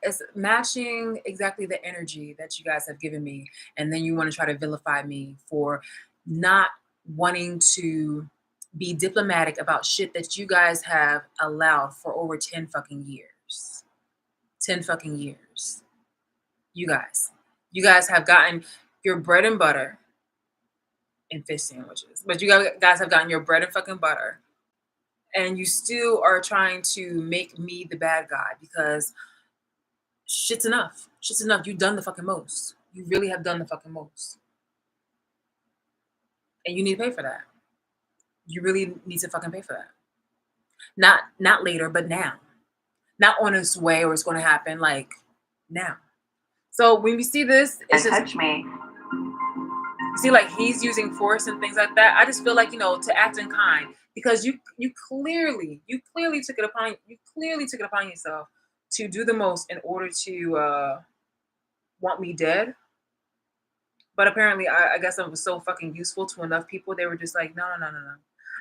Speaker 1: it's matching exactly the energy that you guys have given me, and then you want to try to vilify me for not wanting to be diplomatic about shit that you guys have allowed for over 10 fucking years. 10 fucking years. You guys have gotten your bread and butter and fish sandwiches, but you guys have gotten your bread and fucking butter, and you still are trying to make me the bad guy because shit's enough. Shit's enough. You've done the fucking most. You really have done the fucking most. And you need to pay for that. You really need to fucking pay for that. Not later, but now. Not on its way or it's going to happen, like now. So when we see this, it's just
Speaker 5: touch me.
Speaker 1: see like he's using force and things like that. I just feel like, to act in kind, because you clearly took it upon yourself to do the most in order to want me dead. But apparently, I guess I was so fucking useful to enough people. They were just like, no, no, no, no, no.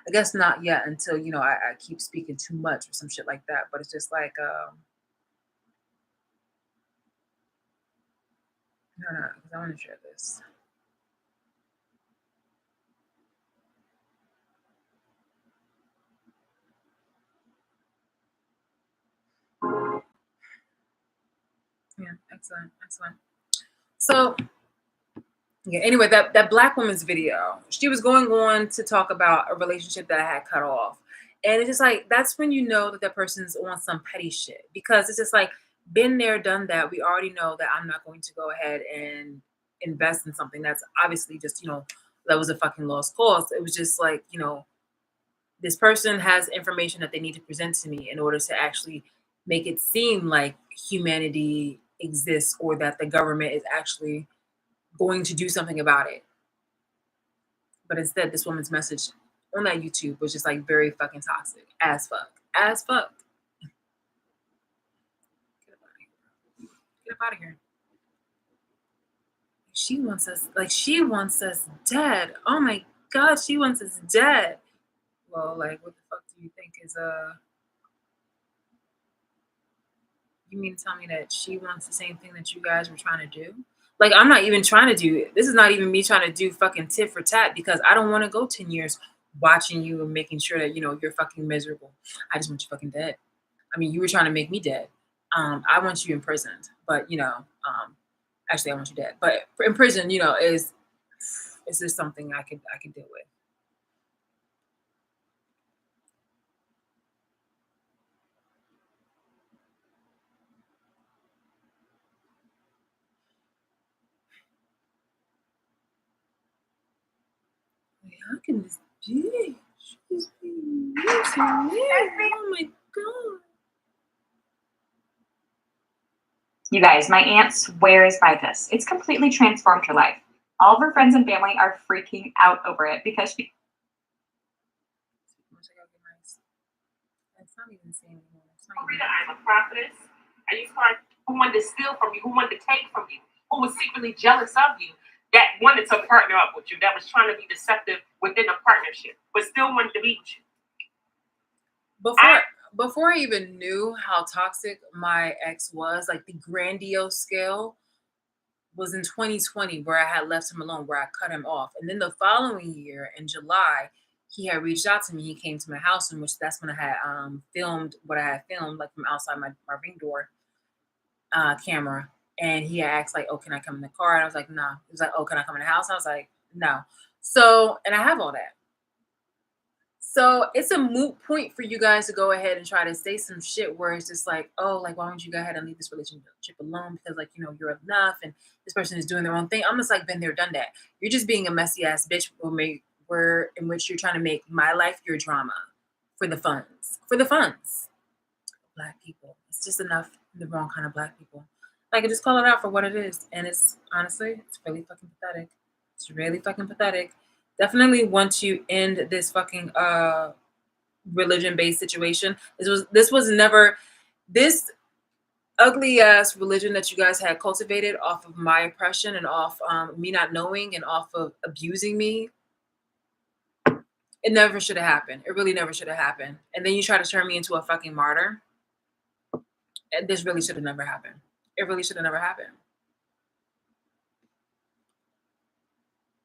Speaker 1: I guess not yet until I keep speaking too much or some shit like that. But it's just like, no, no, because I want to share this. Yeah, excellent, excellent. So yeah, anyway, that black woman's video, she was going on to talk about a relationship that I had cut off. And it's just like that's when you know that person's on some petty shit, because it's just like been there, done that. We already know that I'm not going to go ahead and invest in something that's obviously just, that was a fucking lost cause. It was just like, this person has information that they need to present to me in order to actually make it seem like humanity exists, or that the government is actually going to do something about it. But instead, this woman's message on that YouTube was just like very fucking toxic as fuck. As fuck. Get up out of here. Get up out of here. She wants us dead. Oh my god, she wants us dead. Well, like, what the fuck do you think is you mean to tell me that she wants the same thing that you guys were trying to do? Like, I'm not even trying to do it. This is not even me trying to do fucking tit for tat, because I don't want to go 10 years watching you and making sure that, you're fucking miserable. I just want you fucking dead. I mean, you were trying to make me dead. I want you imprisoned, but, actually, I want you dead. But in prison, is this something I could deal with? Wait, how can this be? She's being mean to me. Oh my god.
Speaker 6: You guys, my aunt swears by this. It's completely transformed her life. All of her friends and family are freaking out over it because she.
Speaker 1: It's not even the same anymore.
Speaker 2: Rita, I'm a prophetess. And you start who wanted to steal from you, who wanted to take from you, who was secretly jealous of you, that wanted to partner up with you, that was trying to be deceptive within a partnership, but still wanted to be with you.
Speaker 1: Before I even knew how toxic my ex was, like the grandiose scale was in 2020, where I had left him alone, where I cut him off. And then the following year in July, he had reached out to me. He came to my house, in which that's when I had filmed what I had filmed, like from outside my ring door camera. And he had asked, like, oh, can I come in the car? And I was like, nah. He was like, oh, can I come in the house? I was like, no. So, and I have all that. So it's a moot point for you guys to go ahead and try to say some shit where it's just like, oh, like, why don't you go ahead and leave this relationship alone? Because, like, you're enough and this person is doing their own thing. I'm just like, been there, done that. You're just being a messy ass bitch where in which you're trying to make my life your drama for the funds. For the funds. Black people. It's just enough, the wrong kind of black people. Like, I just call it out for what it is. And it's honestly, it's really fucking pathetic. It's really fucking pathetic. Definitely want to end this fucking religion-based situation. This was never this ugly ass religion that you guys had cultivated off of my oppression and off me not knowing and off of abusing me. It never should have happened. It really never should have happened. And then you try to turn me into a fucking martyr. And this really should have never happened. It really should have never happened.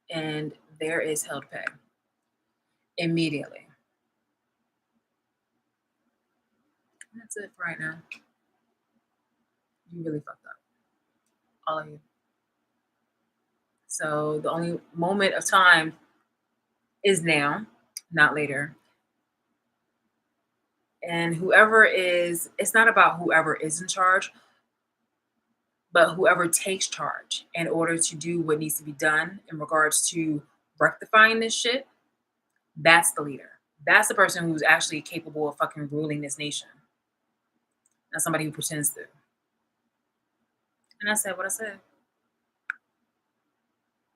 Speaker 1: And there is held pay immediately. And that's it for right now. You really fucked up. All of you. So the only moment of time is now, not later. And it's not about whoever is in charge, but whoever takes charge in order to do what needs to be done in regards to rectifying this shit. That's the leader. That's the person who's actually capable of fucking ruling this nation. Not somebody who pretends to. And I said what I said.